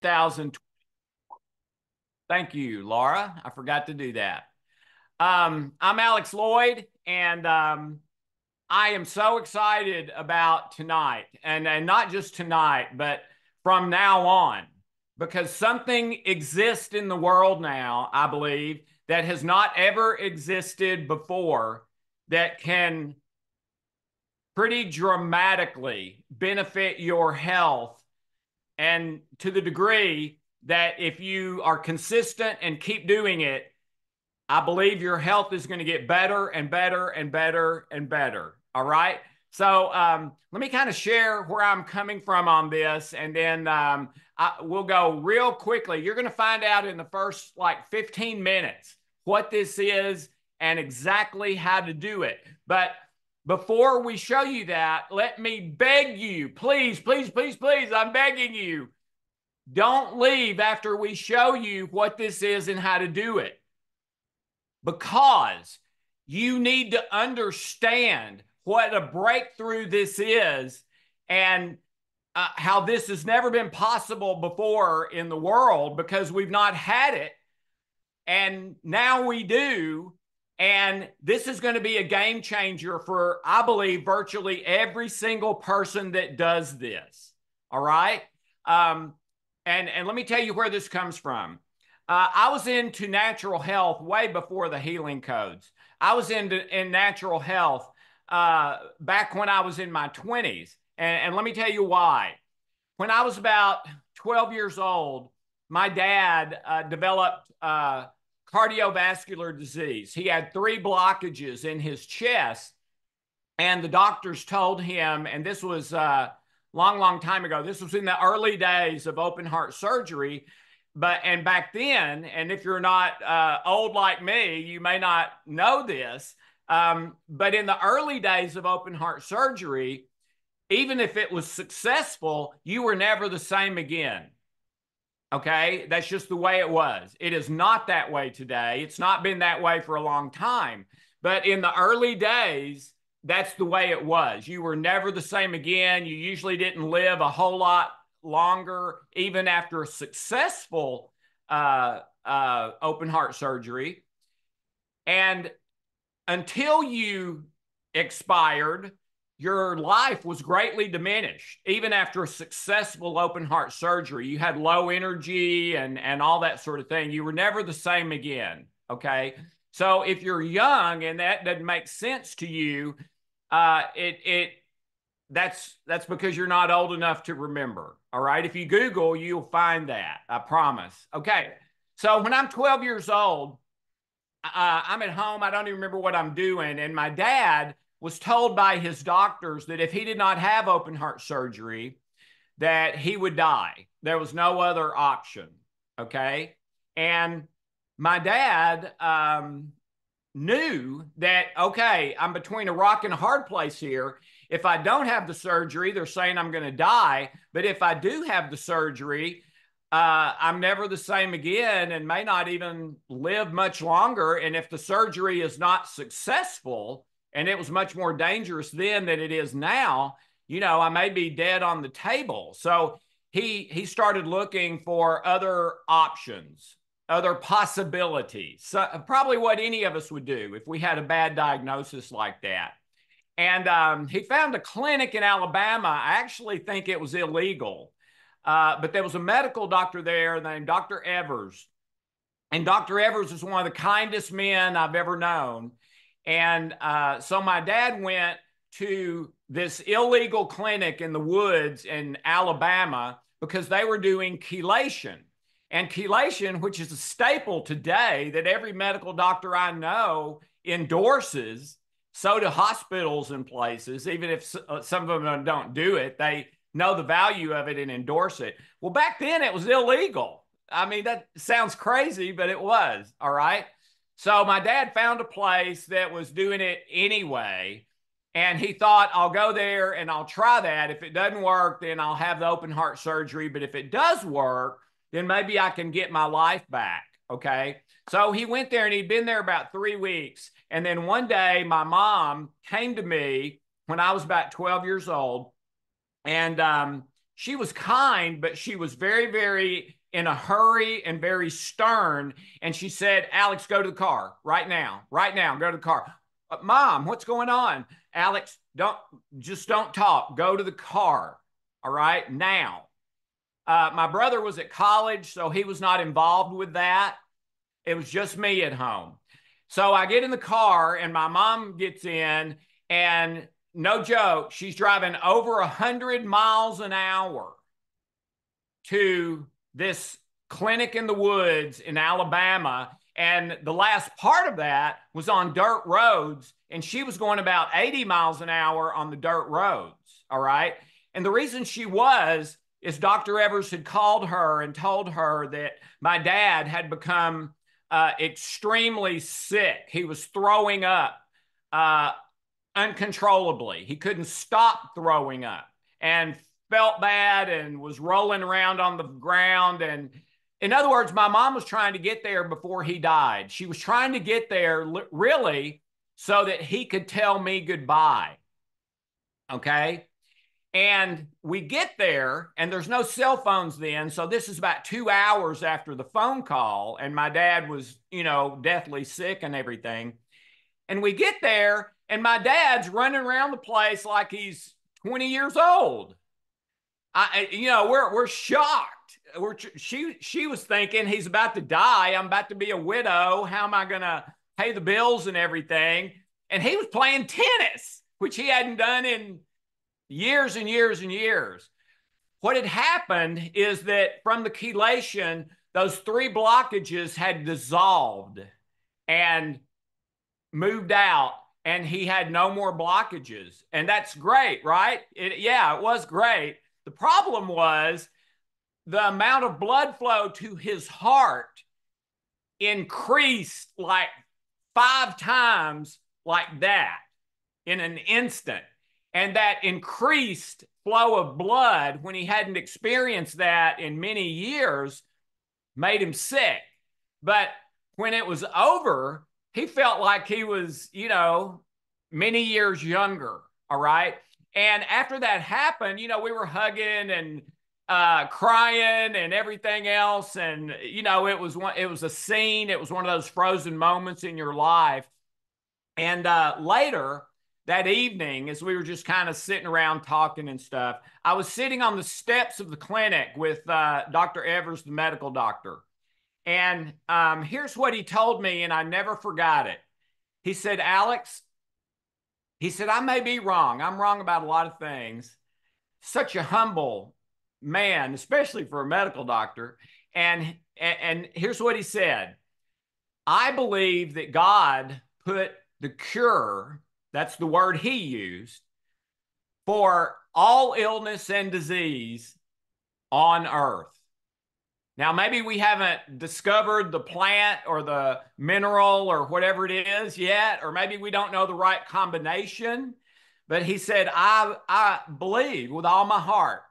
2000. Thank you, Laura. I forgot to do that. I'm Alex Lloyd, and I am so excited about tonight, and not just tonight, but from now on, because something exists in the world now, I believe, that has not ever existed before that can pretty dramatically benefit your health, and to the degree that if you are consistent and keep doing it, I believe your health is going to get better and better and better and better. All right. So let me kind of share where I'm coming from on this, and then we'll go real quickly. You're going to find out in the first like 15 minutes what this is and exactly how to do it. But before we show you that, let me beg you, please, please, please, please, I'm begging you, don't leave after we show you what this is and how to do it, because you need to understand what a breakthrough this is, and how this has never been possible before in the world, because we've not had it, and now we do. And this is going to be a game changer for, I believe, virtually every single person that does this. All right. And let me tell you where this comes from. I was into natural health way before the healing codes. I was in natural health back when I was in my 20s. And let me tell you why. When I was about 12 years old, my dad developed cardiovascular disease. He had 3 blockages in his chest, and the doctors told him, and this was long, long time ago. This was in the early days of open heart surgery. And back then, and if you're not old like me, you may not know this, but in the early days of open heart surgery, even if it was successful, you were never the same again. Okay, that's just the way it was. It is not that way today. It's not been that way for a long time. But in the early days, that's the way it was. You were never the same again. You usually didn't live a whole lot longer, even after a successful open heart surgery. And until you expired, your life was greatly diminished. Even after a successful open heart surgery, you had low energy and all that sort of thing. You were never the same again. Okay. So if you're young and that doesn't make sense to you, that's because you're not old enough to remember. All right. If you Google, you'll find that. I promise. Okay. So when I'm 12 years old, I'm at home. I don't even remember what I'm doing. And my dad was told by his doctors that if he did not have open heart surgery, that he would die. There was no other option. Okay. And my dad knew that, okay, I'm between a rock and a hard place here. If I don't have the surgery, they're saying I'm going to die. But if I do have the surgery, I'm never the same again and may not even live much longer. And if the surgery is not successful, and it was much more dangerous then than it is now, I may be dead on the table. So he started looking for other options, other possibilities. So probably what any of us would do if we had a bad diagnosis like that. And he found a clinic in Alabama. I actually think it was illegal. But there was a medical doctor there named Dr. Evers. And Dr. Evers is one of the kindest men I've ever known. And so my dad went to this illegal clinic in the woods in Alabama because they were doing chelation. And chelation, which is a staple today that every medical doctor I know endorses, so do hospitals and places, even if some of them don't do it, they know the value of it and endorse it. Well, back then it was illegal. I mean, that sounds crazy, but it was. All right. So my dad found a place that was doing it anyway. And he thought, I'll go there and I'll try that. If it doesn't work, then I'll have the open heart surgery. But if it does work, then maybe I can get my life back. Okay. So he went there and he'd been there about 3 weeks. And then one day my mom came to me when I was about 12 years old. And she was kind, but she was very, very in a hurry and very stern. And she said, Alex, go to the car right now, go to the car. Mom, what's going on? Alex, don't talk. Go to the car. All right, now. My brother was at college, so he was not involved with that. It was just me at home. So I get in the car and my mom gets in, and no joke, she's driving over 100 miles an hour to this clinic in the woods in Alabama. And the last part of that was on dirt roads, and she was going about 80 miles an hour on the dirt roads. All right. And the reason she was is Dr. Evers had called her and told her that my dad had become extremely sick. He was throwing up uncontrollably. He couldn't stop throwing up and felt bad and was rolling around on the ground. And in other words, my mom was trying to get there before he died. She was trying to get there really so that he could tell me goodbye. Okay. And we get there, and there's no cell phones then. So this is about 2 hours after the phone call. And my dad was, deathly sick and everything. And we get there, and my dad's running around the place like he's 20 years old. We're shocked. She was thinking he's about to die. I'm about to be a widow. How am I going to pay the bills and everything? And he was playing tennis, which he hadn't done in years and years and years. What had happened is that from the chelation, those 3 blockages had dissolved and moved out, and he had no more blockages. And that's great, right? It was great. The problem was the amount of blood flow to his heart increased like 5 times like that in an instant. And that increased flow of blood, when he hadn't experienced that in many years, made him sick. But when it was over, he felt like he was, many years younger. All right. And after that happened, we were hugging and crying and everything else. And, it was a scene. It was one of those frozen moments in your life. And later that evening, as we were just kind of sitting around talking and stuff, I was sitting on the steps of the clinic with Dr. Evers, the medical doctor. And here's what he told me, and I never forgot it. He said, Alex, I may be wrong. I'm wrong about a lot of things. Such a humble man, especially for a medical doctor. And here's what he said. I believe that God put the cure, that's the word he used, for all illness and disease on earth. Now, maybe we haven't discovered the plant or the mineral or whatever it is yet, or maybe we don't know the right combination. But he said, I believe with all my heart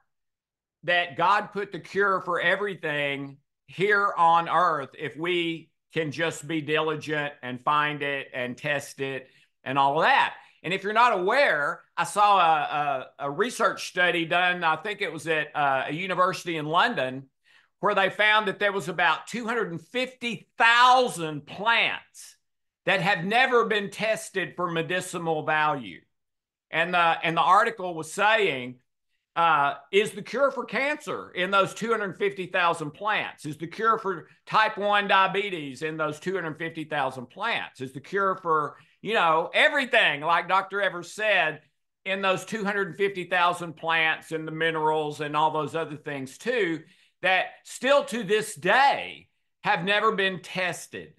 that God put the cure for everything here on earth if we can just be diligent and find it and test it and all of that. And if you're not aware, I saw a research study done, I think it was at a university in London, where they found that there was about 250,000 plants that have never been tested for medicinal value. And the article was saying, is the cure for cancer in those 250,000 plants? Is the cure for type 1 diabetes in those 250,000 plants? Is the cure for, everything, like Dr. Evers said, in those 250,000 plants and the minerals and all those other things too, that still to this day have never been tested.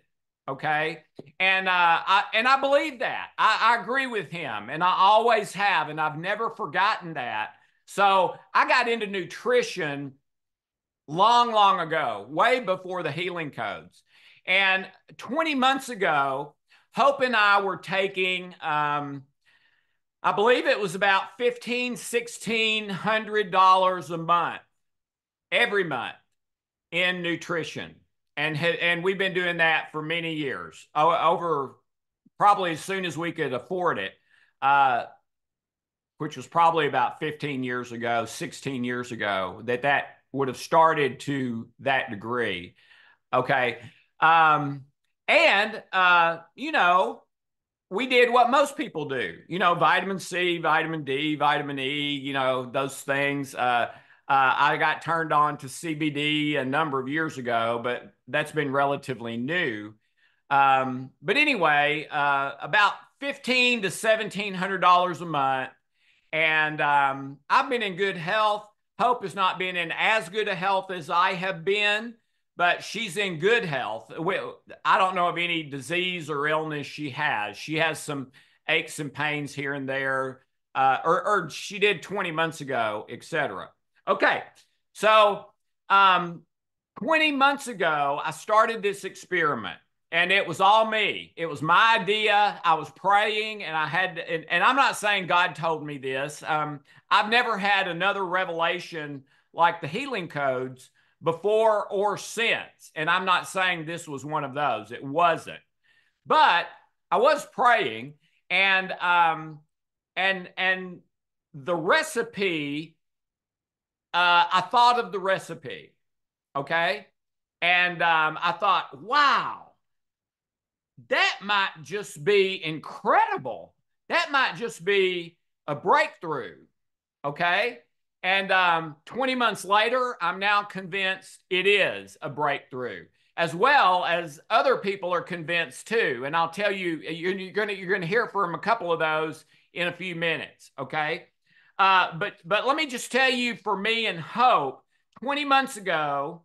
Okay. And I believe that. I agree with him, and I always have, and I've never forgotten that. So I got into nutrition long, long ago, way before the healing codes. And 20 months ago, Hope and I were taking, I believe it was about $1,600 a month, every month in nutrition. And we've been doing that for many years, over probably as soon as we could afford it. which was probably about 15 years ago, 16 years ago, that would have started to that degree. Okay. Um, and, we did what most people do, vitamin C, vitamin D, vitamin E, those things. I got turned on to CBD a number of years ago, but that's been relatively new. But anyway, about $1,500 to $1,700 a month. And I've been in good health. Hope has not been in as good a health as I have been, but she's in good health. I don't know of any disease or illness she has. She has some aches and pains here and there, or she did 20 months ago, etc. Okay, so 20 months ago, I started this experiment. And it was all me. It was my idea. I was praying, and and I'm not saying God told me this. I've never had another revelation like the healing codes before or since. And I'm not saying this was one of those. It wasn't. But I was praying, and the recipe, I thought of the recipe, okay? And I thought, wow, that might just be incredible. That might just be a breakthrough. Okay. And 20 months later, I'm now convinced it is a breakthrough, as well as other people are convinced too. And I'll tell you, you're going to hear from a couple of those in a few minutes. Okay. But let me just tell you, for me and Hope, 20 months ago,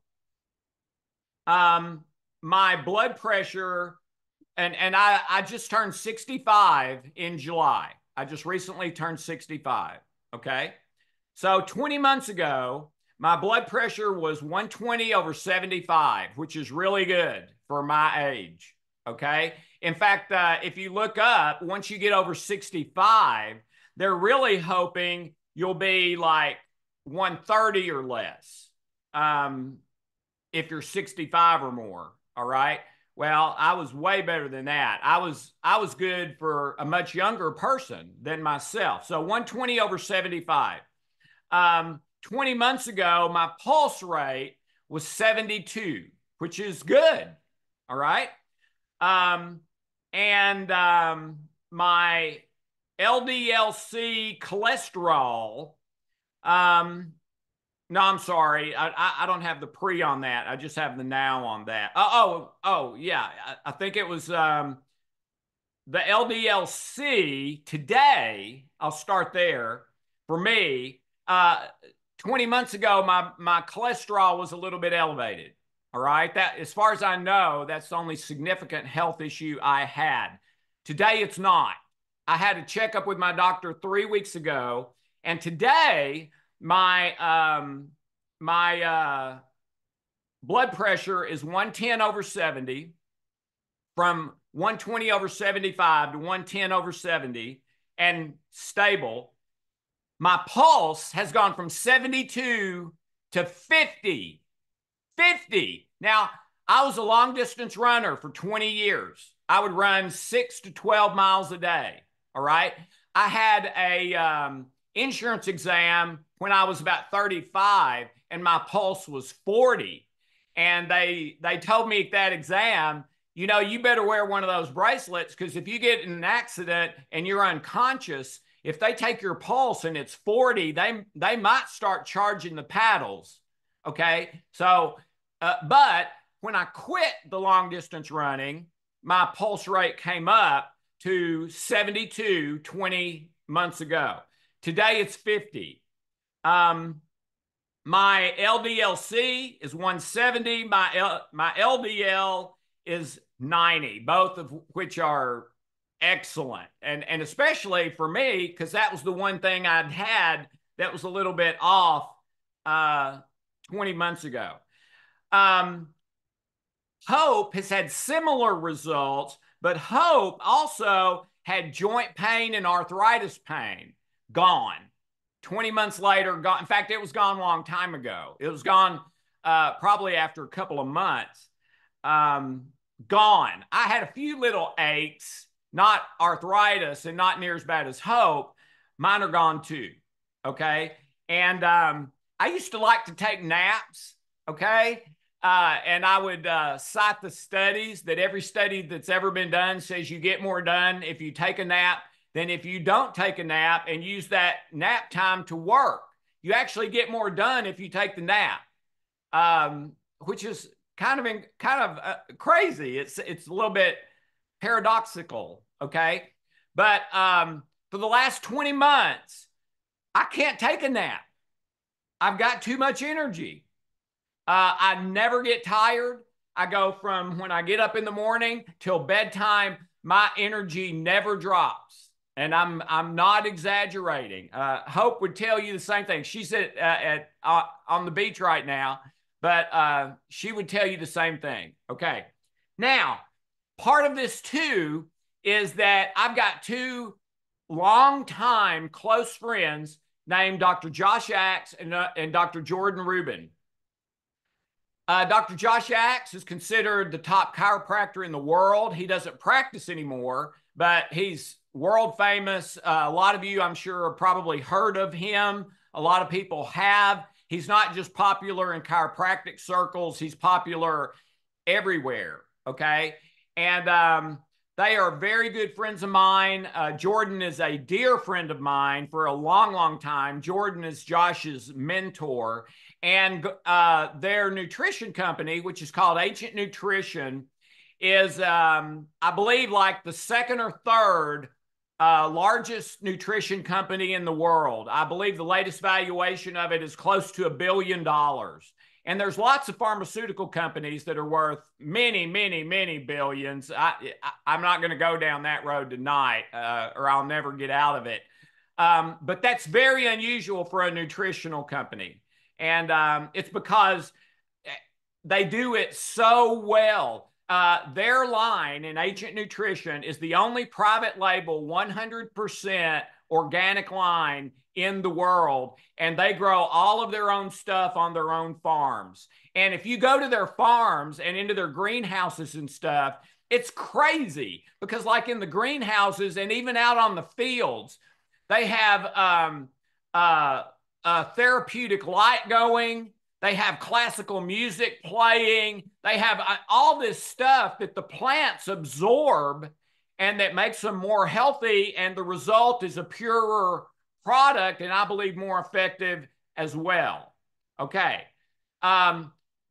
my blood pressure, and I just turned 65 in July. I just recently turned 65. Okay. So 20 months ago, my blood pressure was 120/75, which is really good for my age. Okay. In fact, if you look up, once you get over 65, they're really hoping you'll be like 130 or less, if you're 65 or more. All right. Well, I was way better than that. I was good for a much younger person than myself. So 120/75. 20 months ago, my pulse rate was 72, which is good. All right. My LDLC cholesterol, no, I'm sorry. I don't have the pre on that. I just have the now on that. Yeah. I think it was the LDLC today. I'll start there. For me, 20 months ago, my cholesterol was a little bit elevated. All right. That, as far as I know, that's the only significant health issue I had. Today, it's not. I had a checkup with my doctor 3 weeks ago, and today, my blood pressure is 110/70, from 120/75 to 110/70, and stable. My pulse has gone from 72 to 50. 50. Now, I was a long distance runner for 20 years. I would run 6 to 12 miles a day. All right. I had a insurance exam when I was about 35, and my pulse was 40. And they told me at that exam, you better wear one of those bracelets, because if you get in an accident and you're unconscious, if they take your pulse and it's 40, they might start charging the paddles. Okay. So, but when I quit the long distance running, my pulse rate came up to 72 20 months ago. Today it's 50. My LDLC is 170. My LDL is 90, both of which are excellent. And especially for me, because that was the one thing I'd had that was a little bit off 20 months ago. Hope has had similar results, but Hope also had joint pain and arthritis pain gone. 20 months later, gone. In fact, it was gone a long time ago. It was gone probably after a couple of months. Gone. I had a few little aches, not arthritis and not near as bad as Hope, Mine are gone too. Okay. And I used to like to take naps. Okay. And I would cite the studies that every study that's ever been done says you get more done if you take a nap than if you don't take a nap and use that nap time to work. You actually get more done if you take the nap, which is kind of crazy. It's a little bit paradoxical, okay? But for the last 20 months, I can't take a nap. I've got too much energy. I never get tired. I go from when I get up in the morning till bedtime, my energy never drops. And I'm not exaggerating. Hope would tell you the same thing. She's on the beach right now, but she would tell you the same thing. Okay. Now, part of this too is that I've got two longtime close friends named Dr. Josh Axe and Dr. Jordan Rubin. Dr. Josh Axe is considered the top chiropractor in the world. He doesn't practice anymore, but he's world famous. A lot of you, I'm sure, have probably heard of him. A lot of people have. He's not just popular in chiropractic circles, he's popular everywhere. Okay. And they are very good friends of mine. Jordan is a dear friend of mine for a long, long time. Jordan is Josh's mentor. And their nutrition company, which is called Ancient Nutrition, is, I believe, like the second or third largest nutrition company in the world. I believe the latest valuation of it is close to $1 billion. And there's lots of pharmaceutical companies that are worth many, many, many billions. I'm not going to go down that road tonight, or I'll never get out of it. But that's very unusual for a nutritional company. And it's because they do it so well. Their line in Ancient Nutrition is the only private label 100% organic line in the world, and they grow all of their own stuff on their own farms. And if you go to their farms and into their greenhouses and stuff, it's crazy because like in the greenhouses and even out on the fields, they have therapeutic light going. They have classical music playing. They have all this stuff that the plants absorb and that makes them more healthy. And the result is a purer product, and I believe more effective as well. Okay.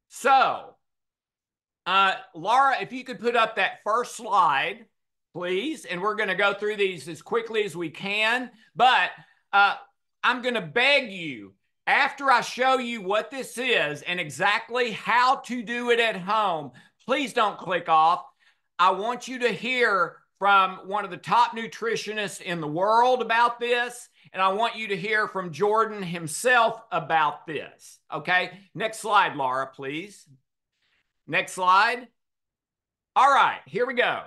So, Laura, if you could put up that first slide, please. And we're going to go through these as quickly as we can. But I'm going to beg you, after I show you what this is and exactly how to do it at home, please don't click off. I want you to hear from one of the top nutritionists in the world about this, and I want you to hear from Jordan himself about this. Okay, next slide, Laura, please. Next slide. All right, here we go.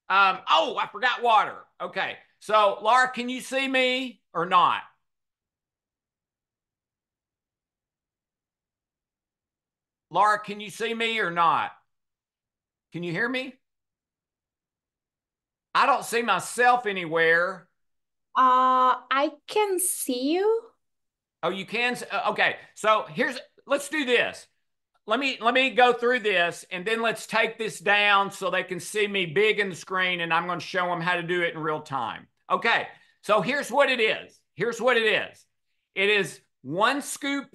Oh, I forgot water. Okay, so Laura, can you see me or not? Laura, can you see me or not? Can you hear me? I don't see myself anywhere. I can see you. Oh, you can? Okay. So let's do this. Let me go through this and then let's take this down so they can see me big in the screen, and I'm going to show them how to do it in real time. Okay. So here's what it is. Here's what it is. It is 1 scoop,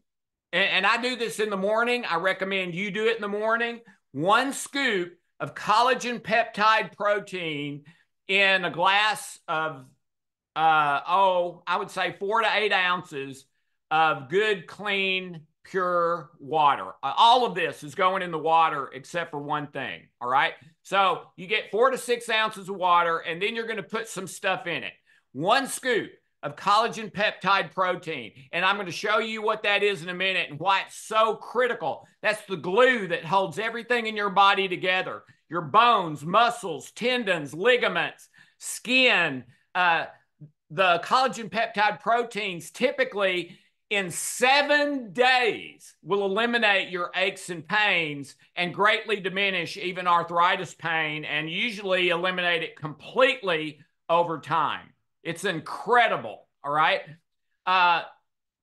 and I do this in the morning. I recommend you do it in the morning. 1 scoop of collagen peptide protein in a glass of, I would say 4 to 8 ounces of good, clean, pure water. All of this is going in the water except for one thing. All right. So you get 4 to 6 ounces of water, and then you're going to put some stuff in it. 1 scoop of collagen peptide protein. And I'm going to show you what that is in a minute and why it's so critical. That's the glue that holds everything in your body together. Your bones, muscles, tendons, ligaments, skin. The collagen peptide proteins typically in 7 days will eliminate your aches and pains and greatly diminish even arthritis pain, and usually eliminate it completely over time. It's incredible. All right.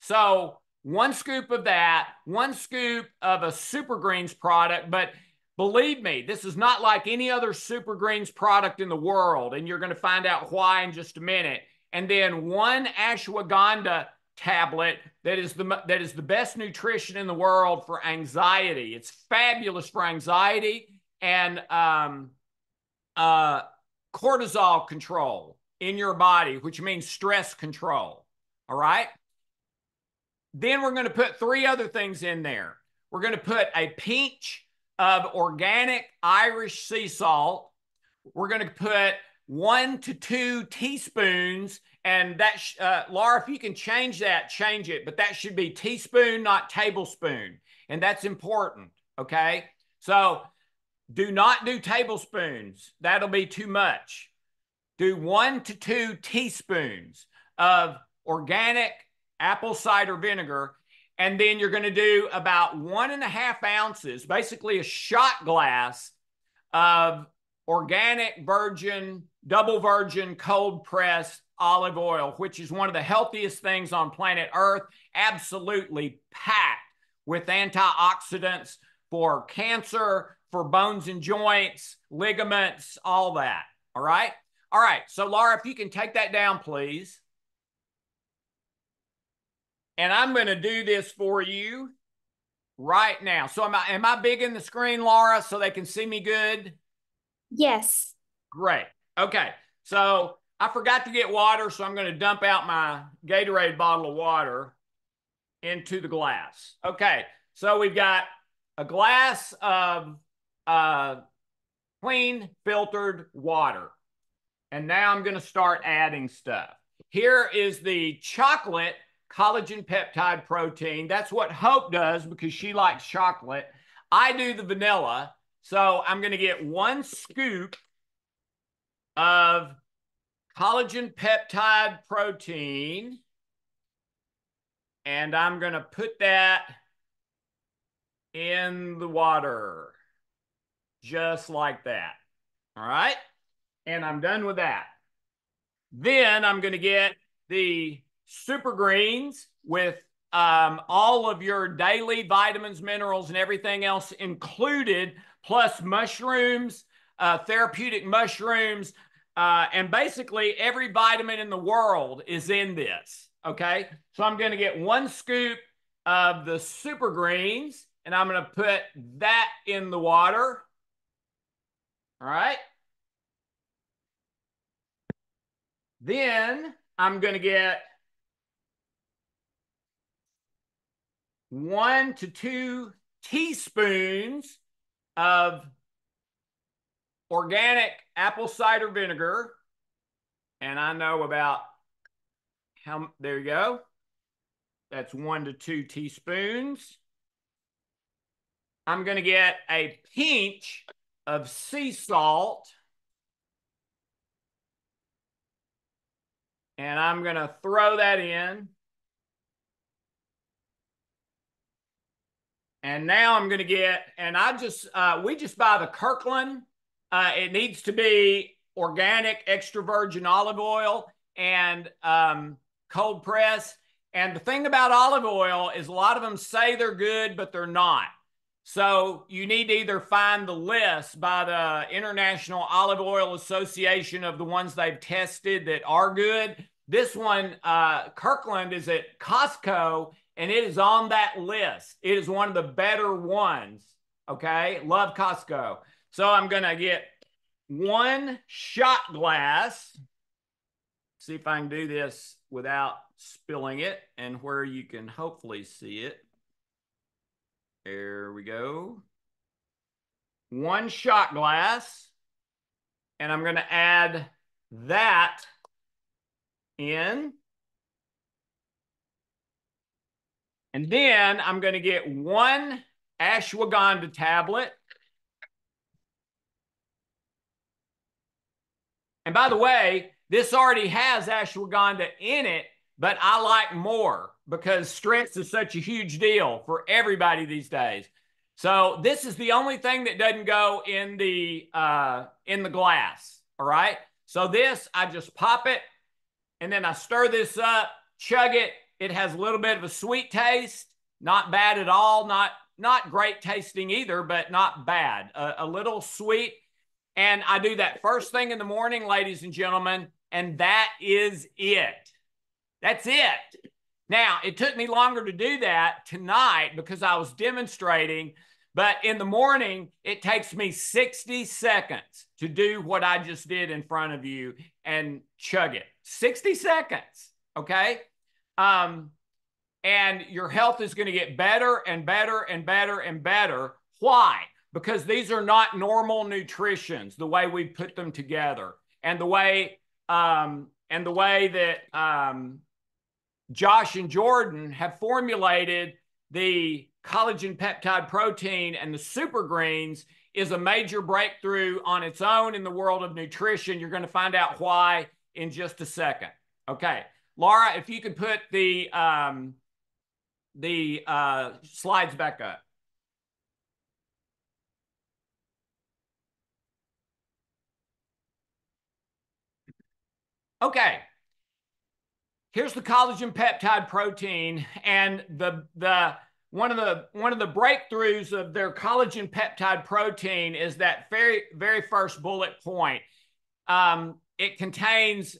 So 1 scoop of that, 1 scoop of a Super Greens product, but believe me, this is not like any other Super Greens product in the world, and you're going to find out why in just a minute. And then 1 ashwagandha tablet that is the best nutrition in the world for anxiety. It's fabulous for anxiety and cortisol control in your body, which means stress control. All right. Then we're going to put 3 other things in there. We're going to put a pinch of organic Irish sea salt. We're going to put 1 to 2 teaspoons, and that, Laura, if you can change that, change it, but that should be teaspoon, not tablespoon. And that's important, okay? So do not do tablespoons. That'll be too much. Do 1 to 2 teaspoons of organic apple cider vinegar, and then you're going to do about 1.5 ounces, basically a shot glass of organic virgin, double virgin, cold pressed olive oil, which is one of the healthiest things on planet Earth, absolutely packed with antioxidants for cancer, for bones and joints, ligaments, all that. All right. All right. So Laura, if you can take that down, please. And I'm going to do this for you right now. So am I big in the screen, Laura, so they can see me good? Yes. Great. Okay. So I forgot to get water, so I'm going to dump out my Gatorade bottle of water into the glass. Okay. So we've got a glass of clean filtered water. And now I'm going to start adding stuff. Here is the chocolate collagen peptide protein. That's what Hope does because she likes chocolate. I do the vanilla. So I'm going to get 1 scoop of collagen peptide protein. And I'm going to put that in the water. Just like that. All right. And I'm done with that. Then I'm going to get the Super Greens with all of your daily vitamins, minerals, and everything else included, plus mushrooms, therapeutic mushrooms, and basically every vitamin in the world is in this. Okay. So I'm going to get 1 scoop of the Super Greens, and I'm going to put that in the water. All right. Then I'm going to get 1 to 2 teaspoons of organic apple cider vinegar. And I know about there you go. That's 1 to 2 teaspoons. I'm going to get a pinch of sea salt. And I'm going to throw that in. And now I'm going to get, and we just buy the Kirkland. It needs to be organic, extra virgin olive oil and cold press. And the thing about olive oil is a lot of them say they're good, but they're not. So you need to either find the list by the International Olive Oil Association of the ones they've tested that are good. This one, Kirkland, is at Costco, and it is on that list. It is one of the better ones. Okay. Love Costco. So I'm going to get 1 shot glass. See if I can do this without spilling it and where you can hopefully see it. There we go. 1 shot glass. And I'm going to add that in. And then I'm going to get 1 ashwagandha tablet. And by the way, this already has ashwagandha in it, but I like more because stress is such a huge deal for everybody these days. So this is the only thing that doesn't go in the glass. All right. So this, I just pop it and then I stir this up, chug it. It has a little bit of a sweet taste, not bad at all, not great tasting either, but not bad. A little sweet. And I do that first thing in the morning, ladies and gentlemen, and that is it. That's it. Now, it took me longer to do that tonight because I was demonstrating, but in the morning, it takes me 60 seconds to do what I just did in front of you and chug it. 60 seconds, okay? And your health is going to get better and better and better and better. Why? Because these are not normal nutritions, the way we put them together, and the way that Josh and Jordan have formulated the collagen peptide protein and the super greens is a major breakthrough on its own in the world of nutrition. You're going to find out why in just a second. Okay, Laura, if you could put the slides back up. Okay. Here's the collagen peptide protein, and one of the breakthroughs of their collagen peptide protein is that very first bullet point. It contains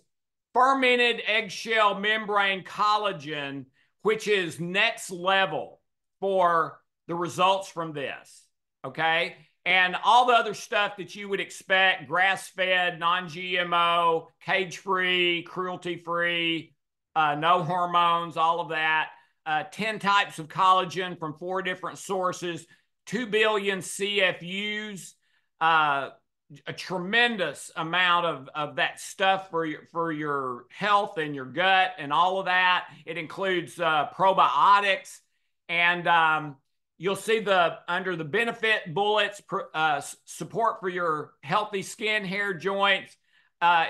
fermented eggshell membrane collagen, which is next level for the results from this. Okay. And all the other stuff that you would expect, grass-fed, non-GMO, cage-free, cruelty-free, no hormones, all of that. 10 types of collagen from 4 different sources, 2 billion CFUs, a tremendous amount of that stuff for your health and your gut and all of that. It includes probiotics, and you'll see under the benefit bullets, support for your healthy skin, hair, joints,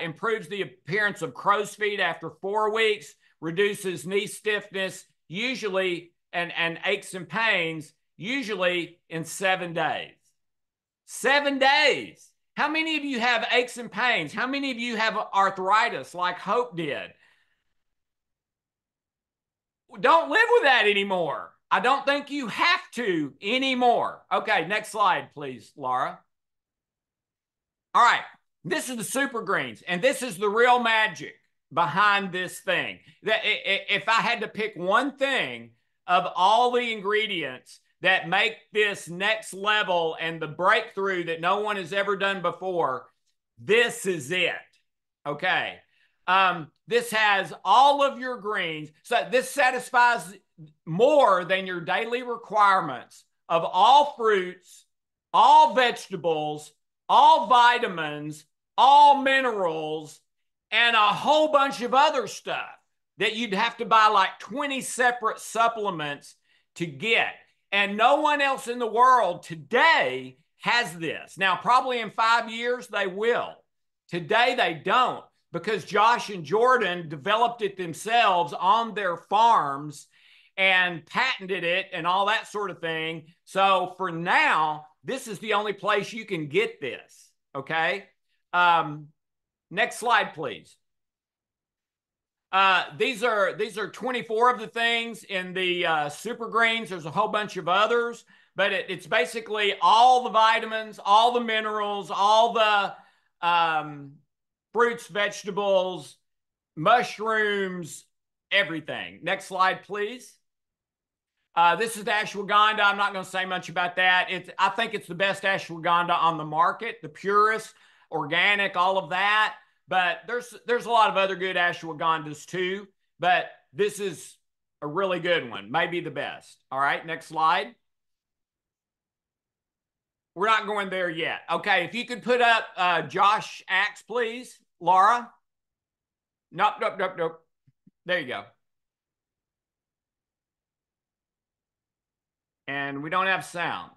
improves the appearance of crow's feet after 4 weeks, reduces knee stiffness, usually, and aches and pains, usually in 7 days. 7 days. How many of you have aches and pains? How many of you have arthritis like Hope did? Don't live with that anymore. I don't think you have to anymore. Okay, next slide, please, Laura. All right, this is the super greens, and this is the real magic behind this thing. If I had to pick one thing of all the ingredients that make this next level and the breakthrough that no one has ever done before, this is it. Okay. This has all of your greens. So this satisfies more than your daily requirements of all fruits, all vegetables, all vitamins, all minerals, and a whole bunch of other stuff that you'd have to buy like 20 separate supplements to get. And no one else in the world today has this. Now, probably in 5 years, they will. Today, they don't, because Josh and Jordan developed it themselves on their farms and patented it and all that sort of thing. So for now, this is the only place you can get this, okay? Next slide, please. These are 24 of the things in the super greens. There's a whole bunch of others, but it's basically all the vitamins, all the minerals, all the fruits, vegetables, mushrooms, everything. Next slide, please. This is the ashwagandha. I'm not going to say much about that. I think it's the best ashwagandha on the market, the purest, organic, all of that. But there's a lot of other good ashwagandhas too. But this is a really good one, maybe the best. All right, next slide. We're not going there yet. Okay, if you could put up Josh Axe, please, Laura. Nope. There you go. And we don't have sound.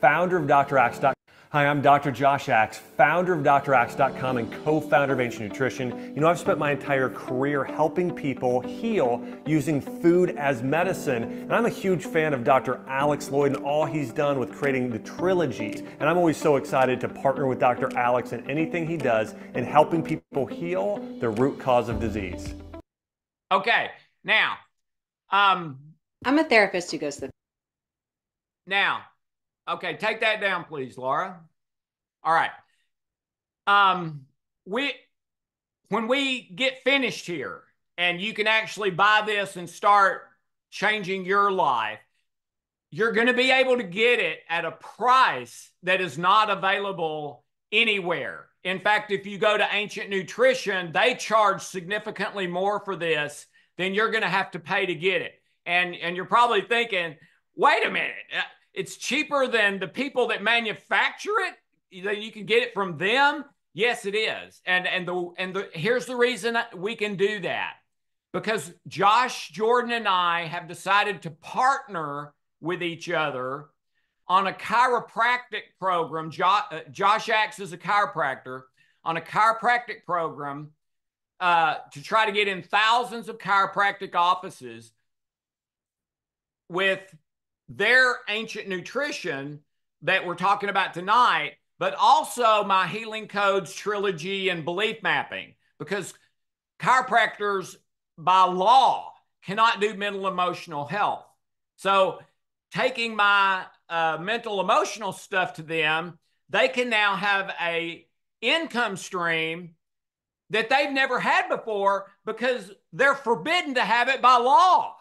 founder of DrAxe.com. Hi, I'm Dr. Josh Axe, founder of DrAxe.com and co-founder of Ancient Nutrition. You know, I've spent my entire career helping people heal using food as medicine, and I'm a huge fan of Dr. Alex Lloyd and all he's done with creating the trilogy. And I'm always so excited to partner with Dr. Alex in anything he does in helping people heal the root cause of disease. Okay, now, I'm a therapist who goes to the... Now, okay, take that down, please, Laura. All right. When we get finished here and you can actually buy this and start changing your life, you're going to be able to get it at a price that is not available anywhere. In fact, if you go to Ancient Nutrition, they charge significantly more for this than you're going to have to pay to get it. And you're probably thinking, wait a minute, it's cheaper than the people that manufacture it? You can get it from them? Yes, it is. And here's the reason we can do that. Because Josh, Jordan, and I have decided to partner with each other on a chiropractic program. Josh Axe is a chiropractor, on a chiropractic program to try to get in thousands of chiropractic offices with their Ancient Nutrition that we're talking about tonight, but also my Healing Codes trilogy and belief mapping, because chiropractors by law cannot do mental emotional health. So taking my mental emotional stuff to them, they can now have a income stream that they've never had before because they're forbidden to have it by law.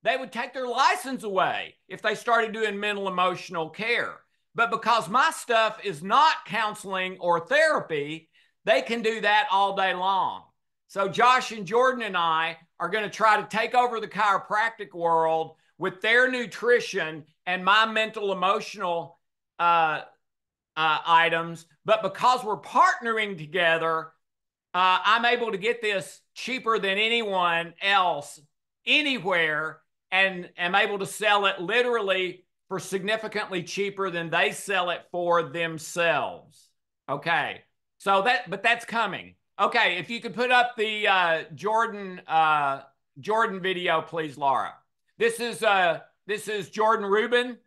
They would take their license away if they started doing mental emotional care. But because my stuff is not counseling or therapy, they can do that all day long. So Josh and Jordan and I are going to try to take over the chiropractic world with their nutrition and my mental emotional items. But because we're partnering together, I'm able to get this cheaper than anyone else anywhere, and am able to sell it literally for significantly cheaper than they sell it for themselves. Okay, so but that's coming. Okay, if you could put up the Jordan video, please, Laura. This is Jordan Rubin,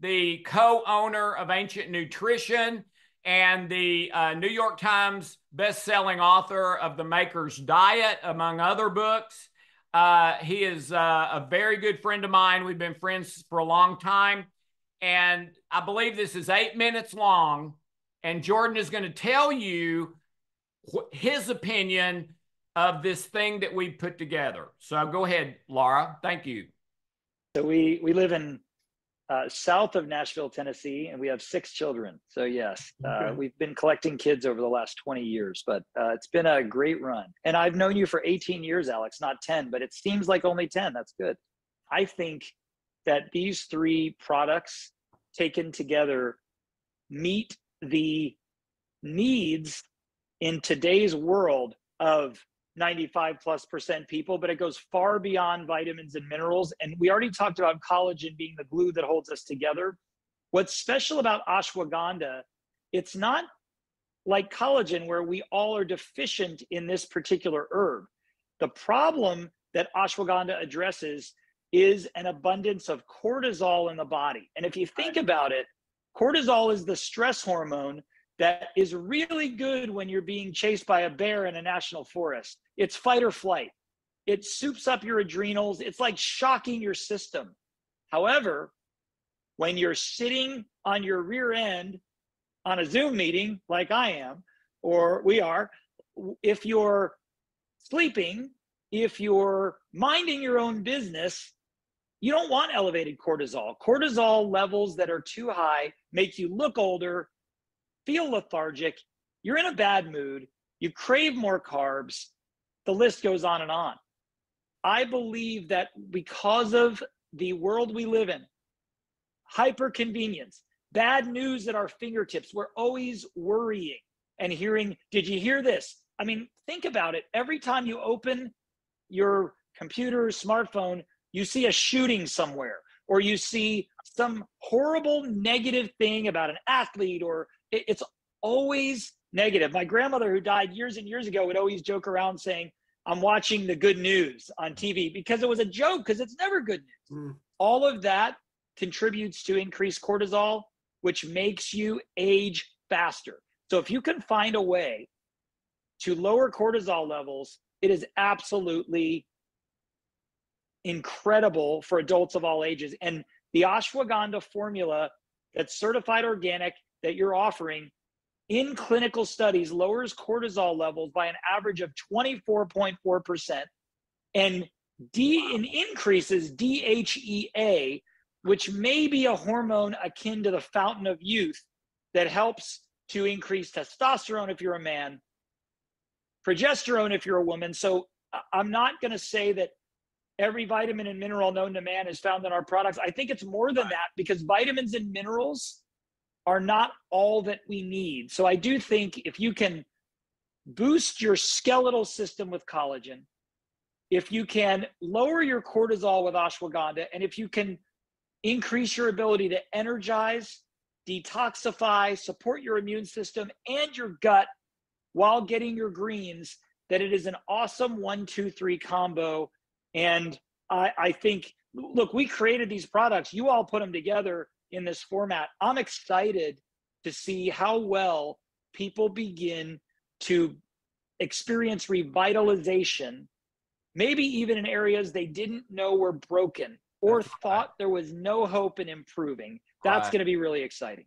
the co-owner of Ancient Nutrition and the New York Times best-selling author of The Maker's Diet, among other books. He is a very good friend of mine. We've been friends for a long time. And I believe this is 8 minutes long. And Jordan is going to tell you his opinion of this thing that we put together. So go ahead, Laura. Thank you. So we live in south of Nashville, Tennessee, and we have 6 children. So yes, Okay. We've been collecting kids over the last 20 years, but it's been a great run. And I've known you for 18 years, Alex, not 10, but it seems like only 10. That's good. I think that these 3 products taken together meet the needs in today's world of 95+% people, but it goes far beyond vitamins and minerals. And we already talked about collagen being the glue that holds us together. What's special about ashwagandha, it's not like collagen where we all are deficient in this particular herb. The problem that ashwagandha addresses is an abundance of cortisol in the body. And if you think about it, cortisol is the stress hormone that is really good when you're being chased by a bear in a national forest. It's fight or flight. It soups up your adrenals. It's like shocking your system. However, when you're sitting on your rear end on a Zoom meeting like I am, or we are, if you're sleeping, if you're minding your own business, you don't want elevated cortisol. Cortisol levels that are too high make you look older, feel lethargic, you're in a bad mood, you crave more carbs, the list goes on and on. I believe that because of the world we live in, hyper convenience, bad news at our fingertips, we're always worrying and hearing, did you hear this? I mean, think about it. Every time you open your computer or smartphone, you see a shooting somewhere. or you see some horrible negative thing about an athlete, or it's always negative. My grandmother, who died years and years ago, would always joke around saying, I'm watching the good news on TV, because it was a joke, because it's never good news. All of that contributes to increased cortisol, which makes you age faster. So if you can find a way to lower cortisol levels, it is absolutely incredible for adults of all ages. And the ashwagandha formula that's certified organic that you're offering in clinical studies lowers cortisol levels by an average of 24.4% and increases DHEA, which may be a hormone akin to the fountain of youth that helps to increase testosterone if you're a man, progesterone if you're a woman. So I'm not going to say that every vitamin and mineral known to man is found in our products. I think it's more than that, because vitamins and minerals are not all that we need. So I do think if you can boost your skeletal system with collagen, if you can lower your cortisol with ashwagandha, and if you can increase your ability to energize, detoxify, support your immune system and your gut while getting your greens, that it is an awesome 1-2-3 combo. And I think, look, we created these products. You all put them together in this format. I'm excited to see how well people begin to experience revitalization, maybe even in areas they didn't know were broken or thought there was no hope in improving. That's going to be really exciting.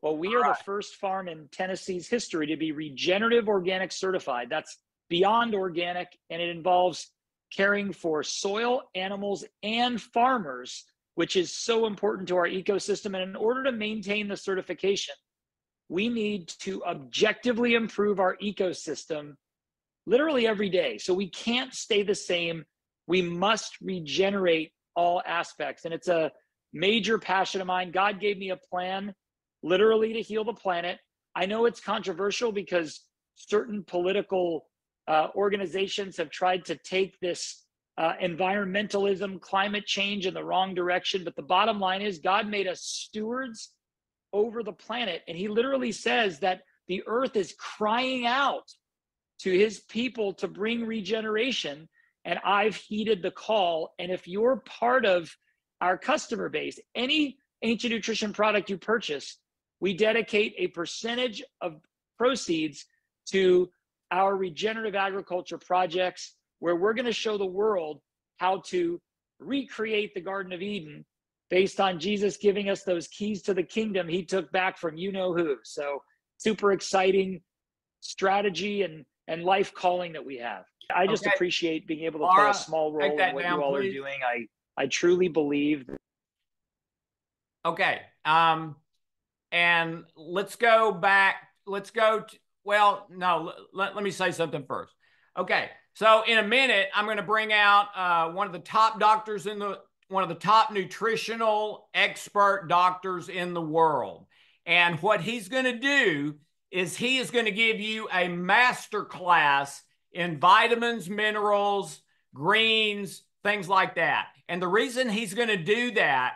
Well, we are the first farm in Tennessee's history to be regenerative organic certified. That's beyond organic, and it involves caring for soil, animals, and farmers, which is so important to our ecosystem. And in order to maintain the certification, we need to objectively improve our ecosystem literally every day. So we can't stay the same. We must regenerate all aspects. And it's a major passion of mine. God gave me a plan literally to heal the planet. I know it's controversial because certain political organizations have tried to take this environmentalism, climate change in the wrong direction. But the bottom line is God made us stewards over the planet. And he literally says that the earth is crying out to his people to bring regeneration. And I've heeded the call. And if you're part of our customer base, any ancient nutrition product you purchase, we dedicate a percentage of proceeds to our regenerative agriculture projects, where we're going to show the world how to recreate the Garden of Eden based on Jesus giving us those keys to the kingdom he took back from you know who. So super exciting strategy and life calling that we have. I just appreciate being able to play a small role in what you all are doing. I truly believe. Okay. And let's go back. Let's go to, well, no, let me say something first. Okay. So in a minute, I'm going to bring out one of the top doctors one of the top nutritional expert doctors in the world. And what he's going to do is he is going to give you a master class in vitamins, minerals, greens, things like that. And the reason he's going to do that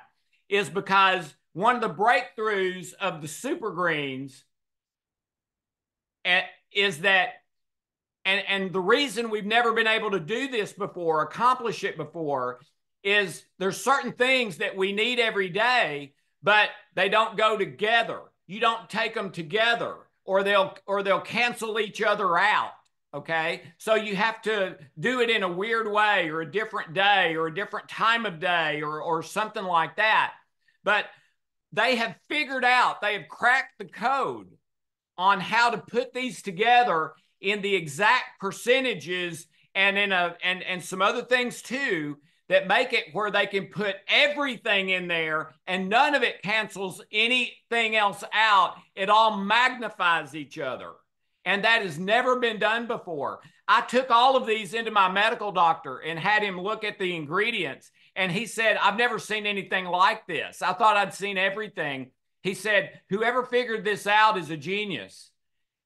is because one of the breakthroughs of the super greens is that, and the reason we've never been able to do this before, accomplish it before, is there's certain things that we need every day, but they don't go together. You don't take them together, or they'll cancel each other out. Okay. So you have to do it in a weird way, or a different day, or a different time of day, or something like that. But they have figured out, they have cracked the code on how to put these together in the exact percentages, and and some other things too, that make it where they can put everything in there and none of it cancels anything else out. It all magnifies each other. And that has never been done before. I took all of these into my medical doctor and had him look at the ingredients. And he said, I've never seen anything like this. I thought I'd seen everything. He said, whoever figured this out is a genius.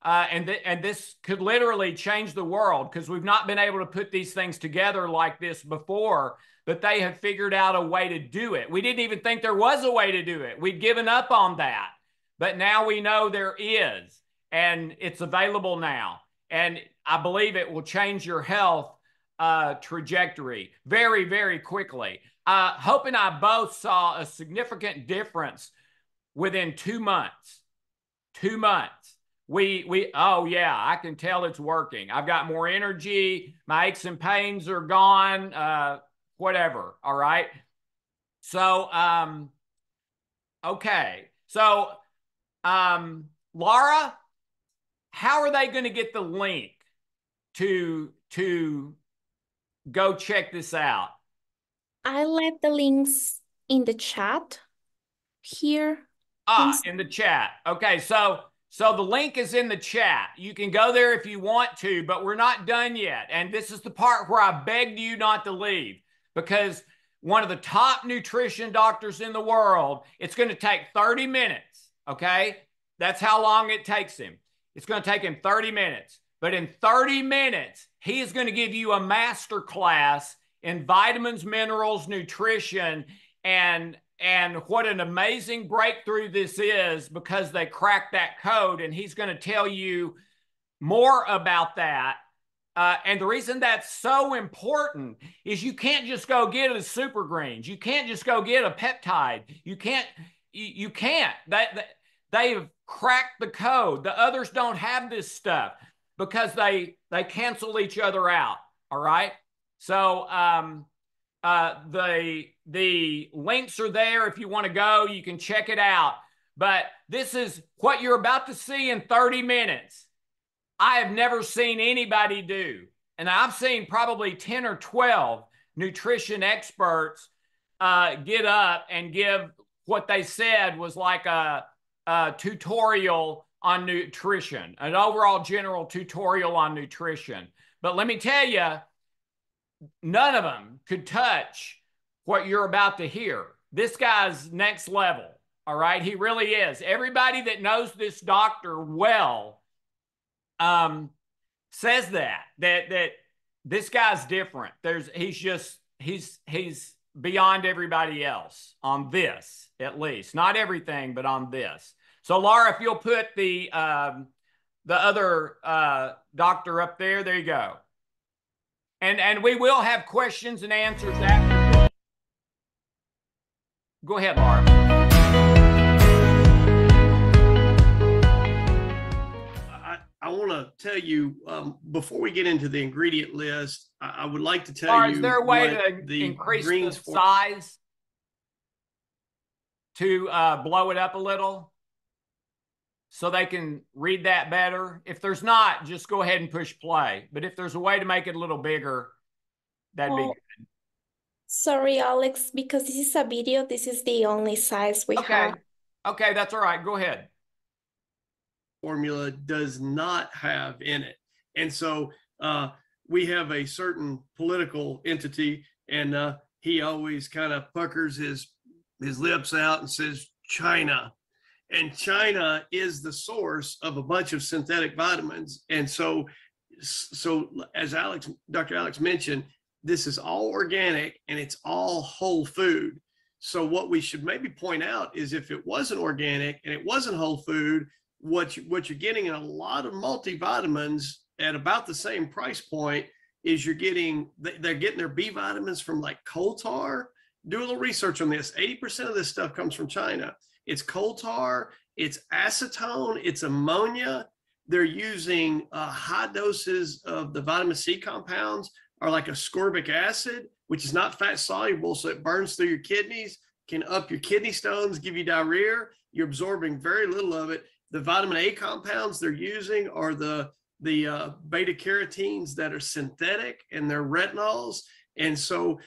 and this could literally change the world because we've not been able to put these things together like this before, but they have figured out a way to do it. We didn't even think there was a way to do it. We'd given up on that, but now we know there is, and it's available now. And I believe it will change your health trajectory very, very quickly. Hope and I both saw a significant difference within 2 months. 2 months. Oh yeah, I can tell it's working. I've got more energy. My aches and pains are gone. Whatever. All right. So, okay. So, Laura, how are they going to get the link to go check this out? I left the links in the chat here. In the chat. Okay, so the link is in the chat. You can go there if you want to, but we're not done yet. And this is the part where I begged you not to leave, because one of the top nutrition doctors in the world, it's going to take 30 minutes, okay? That's how long it takes him. It's going to take him 30 minutes. But in 30 minutes, he is going to give you a master class in vitamins, minerals, nutrition, and what an amazing breakthrough this is, because they cracked that code, and he's going to tell you more about that. And the reason that's so important is you can't just go get a super greens. You can't just go get a peptide. You can't. They've cracked the code. The others don't have this stuff because they cancel each other out. All right. So the links are there. If you want to go, you can check it out. But this is what you're about to see in 30 minutes. I have never seen anybody do. And I've seen probably 10 or 12 nutrition experts get up and give what they said was like a tutorial on nutrition, an overall general tutorial on nutrition. But let me tell you, none of them could touch what you're about to hear. This guy's next level. All right. He really is. Everybody that knows this doctor well says that this guy's different. He's beyond everybody else on this, at least. Not everything, but on this. So Laura, if you'll put the other doctor up there, there you go. And we will have questions and answers after. Go ahead, Laura. I want to tell you, before we get into the ingredient list, I would like to tell you. Is there a way to increase the size to blow it up a little so they can read that better? If there's not, just go ahead and push play. But if there's a way to make it a little bigger, that'd be good. Sorry, Alex, because this is a video, this is the only size we have. Okay, that's all right. Go ahead. Formula does not have in it. And so we have a certain political entity, and he always kind of puckers his lips out and says China. And China is the source of a bunch of synthetic vitamins. And so as Dr. Alex mentioned, this is all organic and it's all whole food. So what we should maybe point out is, if it wasn't organic and it wasn't whole food, what you're getting in a lot of multivitamins at about the same price point is they're getting their B vitamins from like coal tar. Do a little research on this. 80% of this stuff comes from China. It's coal tar, it's acetone, it's ammonia. They're using high doses of the vitamin C compounds, or like ascorbic acid, which is not fat soluble, so it burns through your kidneys, can up your kidney stones, give you diarrhea. You're absorbing very little of it. The vitamin A compounds they're using are the beta carotenes that are synthetic, and they're retinols. And so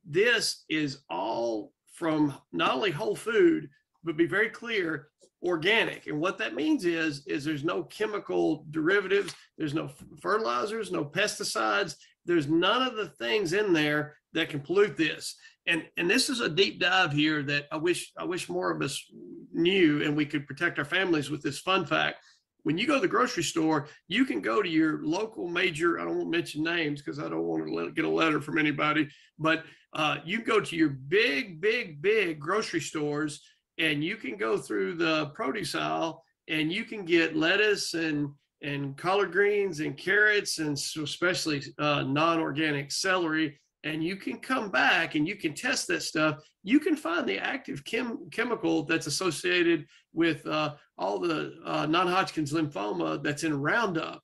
this is all from not only whole food, but be very clear, organic. And what that means is there's no chemical derivatives, there's no fertilizers, no pesticides, there's none of the things in there that can pollute this. And this is a deep dive here that I wish more of us knew, and we could protect our families with this fun fact. when you go to the grocery store, you can go to your local major, I don't want to mention names because I don't want to get a letter from anybody, but you go to your big grocery stores, and you can go through the produce aisle, and you can get lettuce and collard greens and carrots, and especially non-organic celery. And you can come back and you can test that stuff. You can find the active chemical that's associated with all the non-Hodgkin's lymphoma that's in Roundup.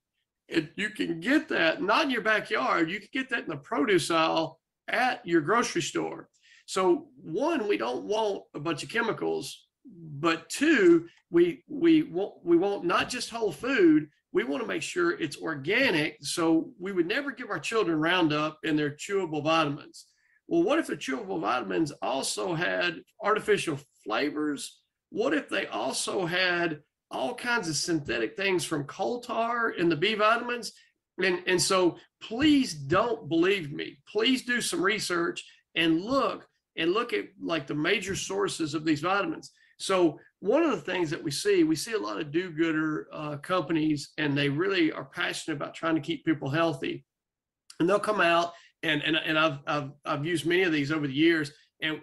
You can get that not in your backyard. You can get that in the produce aisle at your grocery store. So one, we don't want a bunch of chemicals, but two, we want not just whole food. We want to make sure it's organic. So we would never give our children Roundup and their chewable vitamins. Well, what if the chewable vitamins also had artificial flavors? What if they also had all kinds of synthetic things from coal tar in the B vitamins? And so please don't believe me. Please do some research and look at like the major sources of these vitamins. So one of the things that we see a lot of do-gooder companies, and they really are passionate about trying to keep people healthy. And they'll come out, and I've used many of these over the years, and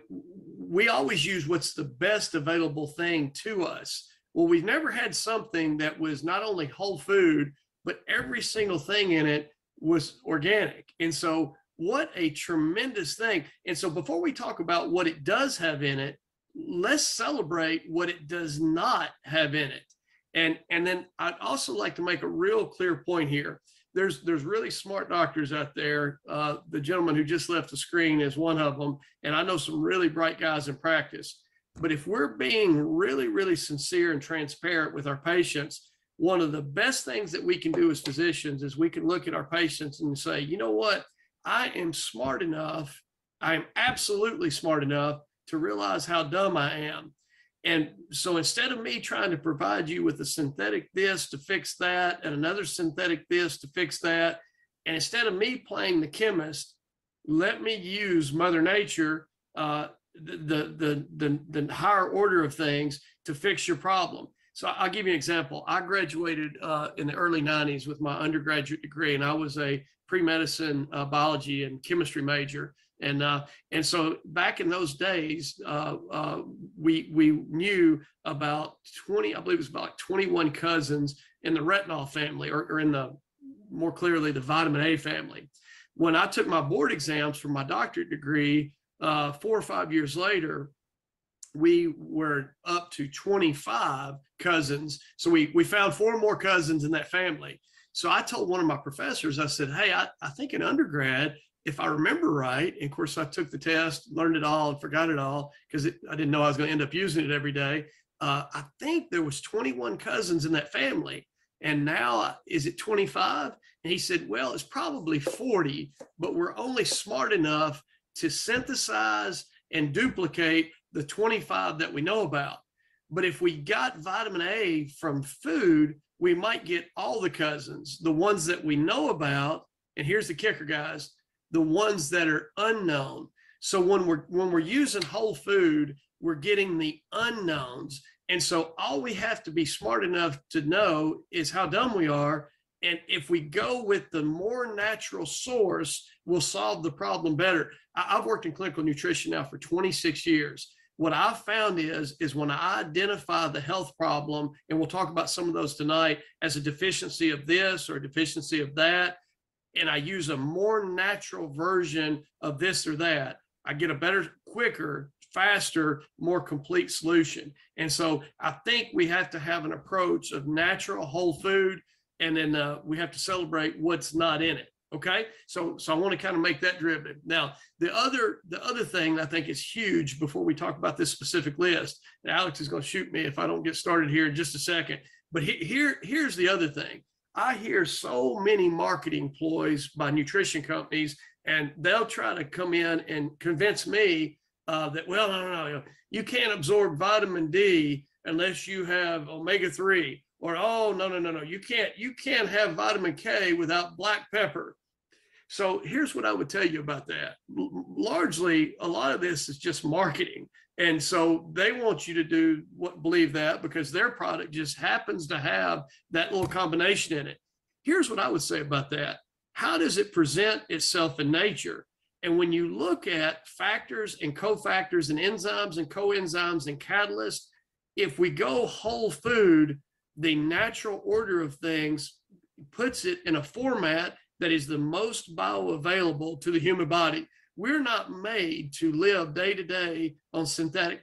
we always use what's the best available thing to us. Well, we've never had something that was not only whole food, but every single thing in it was organic. And so what a tremendous thing. And so before we talk about what it does have in it, let's celebrate what it does not have in it. And then I'd also like to make a real clear point here. There's really smart doctors out there. The gentleman who just left the screen is one of them. And I know some really bright guys in practice. But if we're being really sincere and transparent with our patients, one of the best things that we can do as physicians is we can look at our patients and say, you know what? I am smart enough. I am absolutely smart enough to realize how dumb I am. And so instead of me trying to provide you with a synthetic this to fix that and another synthetic this to fix that, and instead of me playing the chemist, let me use Mother Nature, the higher order of things to fix your problem. So I'll give you an example. I graduated in the early 90s with my undergraduate degree, and I was a pre-medicine biology and chemistry major. And so back in those days, we knew about 20, I believe it was about 21 cousins in the retinol family, or in the, more clearly, the vitamin A family. When I took my board exams for my doctorate degree 4 or 5 years later, we were up to 25 cousins. So we found 4 more cousins in that family. So I told one of my professors, I said, hey, I think in undergrad, if I remember right, and of course I took the test, learned it all and forgot it all because I didn't know I was going to end up using it every day. I think there was 21 cousins in that family. And now is it 25? And he said, well, it's probably 40, but we're only smart enough to synthesize and duplicate the 25 that we know about. But if we got vitamin A from food, we might get all the cousins, the ones that we know about. And here's the kicker, guys, the ones that are unknown. So when we're using whole food, we're getting the unknowns. And so all we have to be smart enough to know is how dumb we are. And if we go with the more natural source, we'll solve the problem better. I've worked in clinical nutrition now for 26 years. What I've found is when I identify the health problem, and we'll talk about some of those tonight, as a deficiency of this or a deficiency of that, and I use a more natural version of this or that, I get a better, quicker, faster, more complete solution. And so I think we have to have an approach of natural whole food, and then we have to celebrate what's not in it. Okay, so I want to kind of make that derivative. Now, the other thing that I think is huge before we talk about this specific list, and Alex is going to shoot me if I don't get started here in just a second, but here's the other thing. I hear so many marketing ploys by nutrition companies, and they'll try to come in and convince me that, well, no, you can't absorb vitamin D unless you have omega-3, or, oh, no, you can't have vitamin K without black pepper. So here's what I would tell you about that. Largely, a lot of this is just marketing. And so they want you to believe that because their product just happens to have that little combination in it. Here's what I would say about that. How does it present itself in nature? And when you look at factors and cofactors and enzymes and coenzymes and catalysts, if we go whole food, the natural order of things puts it in a format that is the most bioavailable to the human body. We're not made to live day to day on synthetic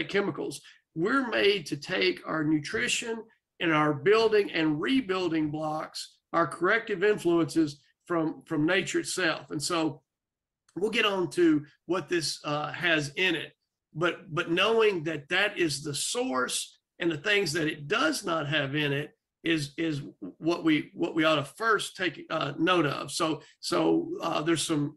chemicals. We're made to take our nutrition and our building and rebuilding blocks, our corrective influences from nature itself. And so we'll get on to what this has in it, but knowing that that is the source and the things that it does not have in it is what we ought to first take note of. So there's some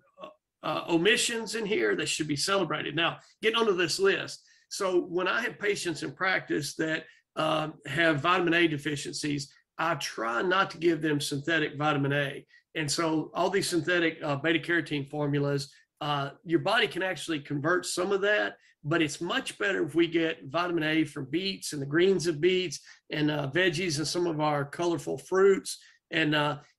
omissions in here that should be celebrated. Now, getting onto this list. So when I have patients in practice that have vitamin A deficiencies, I try not to give them synthetic vitamin A. And so all these synthetic beta carotene formulas, your body can actually convert some of that, but it's much better if we get vitamin A from beets and the greens of beets and veggies and some of our colorful fruits. And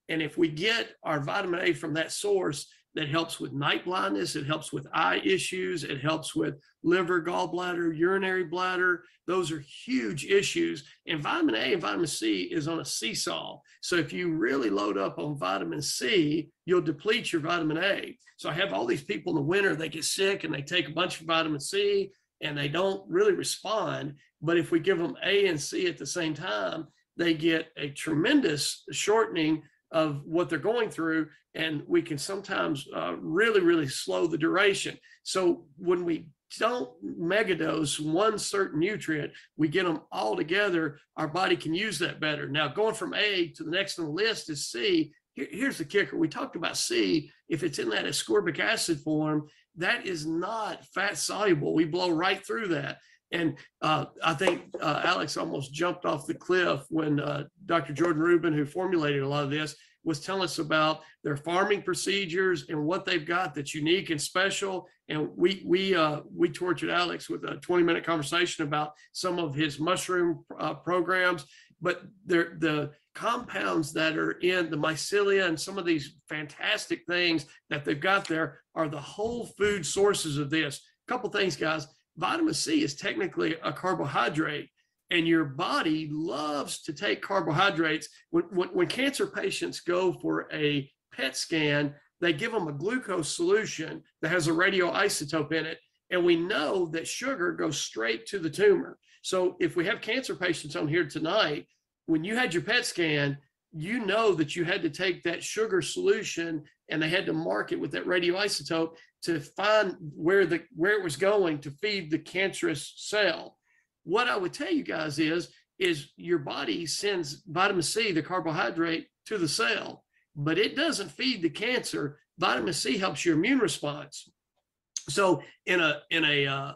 if we get our vitamin A from that source, that helps with night blindness, it helps with eye issues, it helps with liver, gallbladder, urinary bladder. Those are huge issues. And vitamin A and vitamin C is on a seesaw. So if you really load up on vitamin C, you'll deplete your vitamin A. So I have all these people in the winter, they get sick and they take a bunch of vitamin C and they don't really respond. But if we give them A and C at the same time, they get a tremendous shortening of what they're going through, and we can sometimes really slow the duration. So when we don't megadose one certain nutrient, we get them all together, our body can use that better. Now, going from A to the next on the list is C. Here's the kicker. We talked about C. If it's in that ascorbic acid form, that is not fat soluble. We blow right through that. And I think Alex almost jumped off the cliff when Dr. Jordan Rubin, who formulated a lot of this, was telling us about their farming procedures and what they've got that's unique and special. And we tortured Alex with a 20-minute conversation about some of his mushroom programs. But the compounds that are in the mycelia and some of these fantastic things that they've got there are the whole food sources of this. A couple things, guys. Vitamin C is technically a carbohydrate, and your body loves to take carbohydrates. When cancer patients go for a PET scan, they give them a glucose solution that has a radioisotope in it. And we know that sugar goes straight to the tumor. So if we have cancer patients on here tonight, when you had your PET scan, you know that you had to take that sugar solution and they had to mark it with that radioisotope to find where it was going to feed the cancerous cell. What I would tell you guys is your body sends vitamin C, the carbohydrate, to the cell, but it doesn't feed the cancer. Vitamin C helps your immune response. So in a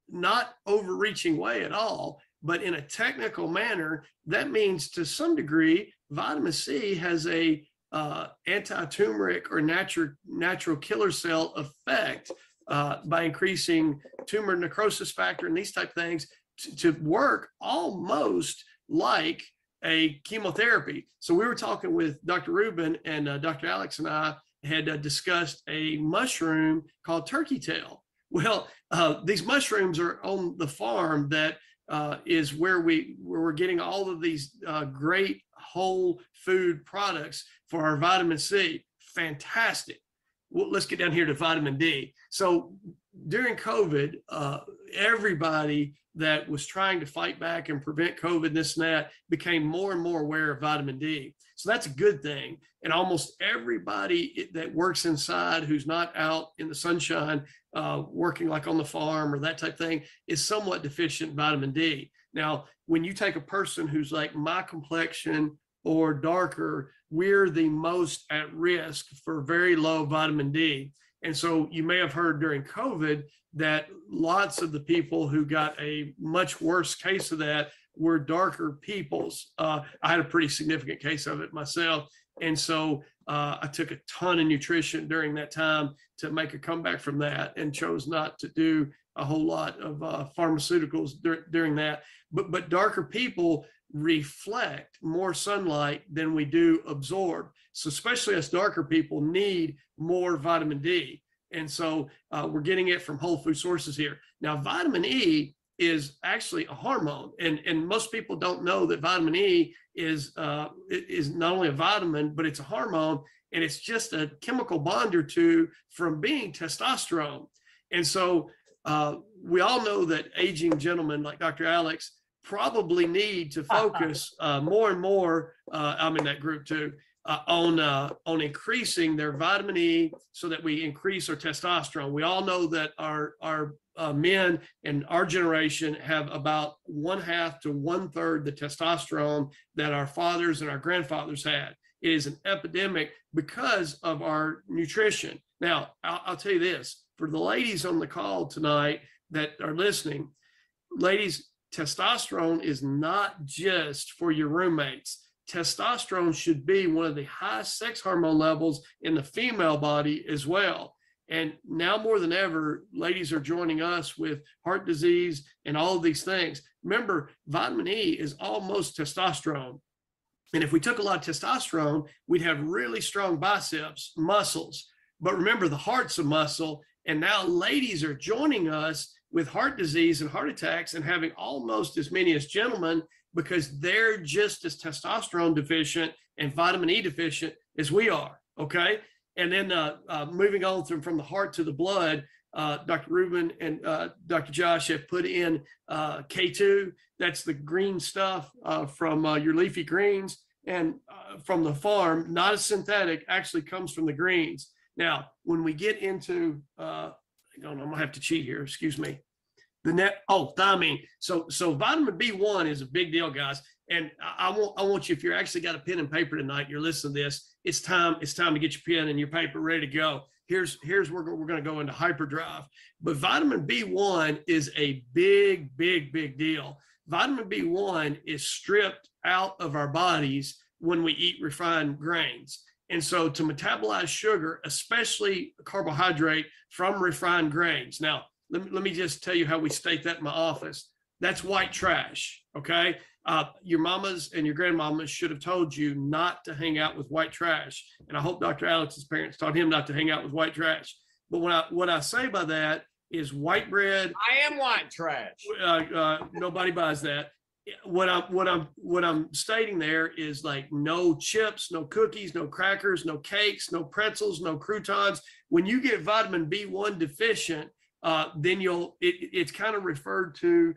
not overreaching way at all, but in a technical manner, that means to some degree, vitamin C has a anti-tumoric or natural killer cell effect by increasing tumor necrosis factor and these type of things to work almost like a chemotherapy. So we were talking with Dr. Rubin, and Dr. Alex and I had discussed a mushroom called turkey tail. Well, these mushrooms are on the farm that is where we're getting all of these great whole food products for our vitamin C. Fantastic. Well, let's get down here to vitamin D. So during COVID, everybody that was trying to fight back and prevent COVID, this and that, became more and more aware of vitamin D. So that's a good thing. And almost everybody that works inside who's not out in the sunshine, working like on the farm or that type of thing, is somewhat deficient in vitamin D. Now, when you take a person who's like my complexion or darker, we're the most at risk for very low vitamin D. And so you may have heard during COVID that lots of the people who got a much worse case of that were darker peoples. I had a pretty significant case of it myself. And so I took a ton of nutrition during that time to make a comeback from that, and chose not to do a whole lot of pharmaceuticals during that. But darker people reflect more sunlight than we do absorb. So especially us darker people need more vitamin D. And so we're getting it from whole food sources here. Now, vitamin E is actually a hormone. And most people don't know that vitamin E is not only a vitamin, but it's a hormone. And it's just a chemical bond or two from being testosterone. And so we all know that aging gentlemen like Dr. Alex probably need to focus more and more, I'm in that group too, on increasing their vitamin E so that we increase our testosterone. We all know that our men in our generation have about 1/2 to 1/3 the testosterone that our fathers and our grandfathers had. It is an epidemic because of our nutrition. Now, I'll tell you this, for the ladies on the call tonight that are listening, ladies, testosterone is not just for your roommates. Testosterone should be one of the highest sex hormone levels in the female body as well. And now more than ever, ladies are joining us with heart disease and all of these things. Remember, vitamin E is almost testosterone. And if we took a lot of testosterone, we'd have really strong biceps, muscles. But remember, the heart's a muscle. And now ladies are joining us with heart disease and heart attacks and having almost as many as gentlemen, because they're just as testosterone deficient and vitamin E deficient as we are, okay? And then moving on from the heart to the blood, Dr. Rubin and Dr. Josh have put in K2. That's the green stuff from your leafy greens and from the farm, not a synthetic, actually comes from the greens. Now, when we get into, hang on, I'm gonna have to cheat here, excuse me. Thiamine. So vitamin B1 is a big deal, guys. And I want you, if you're actually got a pen and paper tonight, you're listening to this, it's time to get your pen and your paper ready to go. Here's where we're going to go into hyperdrive. But vitamin B1 is a big deal. Vitamin B1 is stripped out of our bodies when we eat refined grains. And so to metabolize sugar, especially carbohydrate from refined grains. Now, let me just tell you how we state that in my office. That's white trash, okay? Your mamas and your grandmamas should have told you not to hang out with white trash. And I hope Dr. Alex's parents taught him not to hang out with white trash. But what I say by that is white bread. I am white trash. Nobody buys that. What I'm stating there is like no chips, no cookies, no crackers, no cakes, no pretzels, no croutons. When you get vitamin B1 deficient, then it's kind of referred to,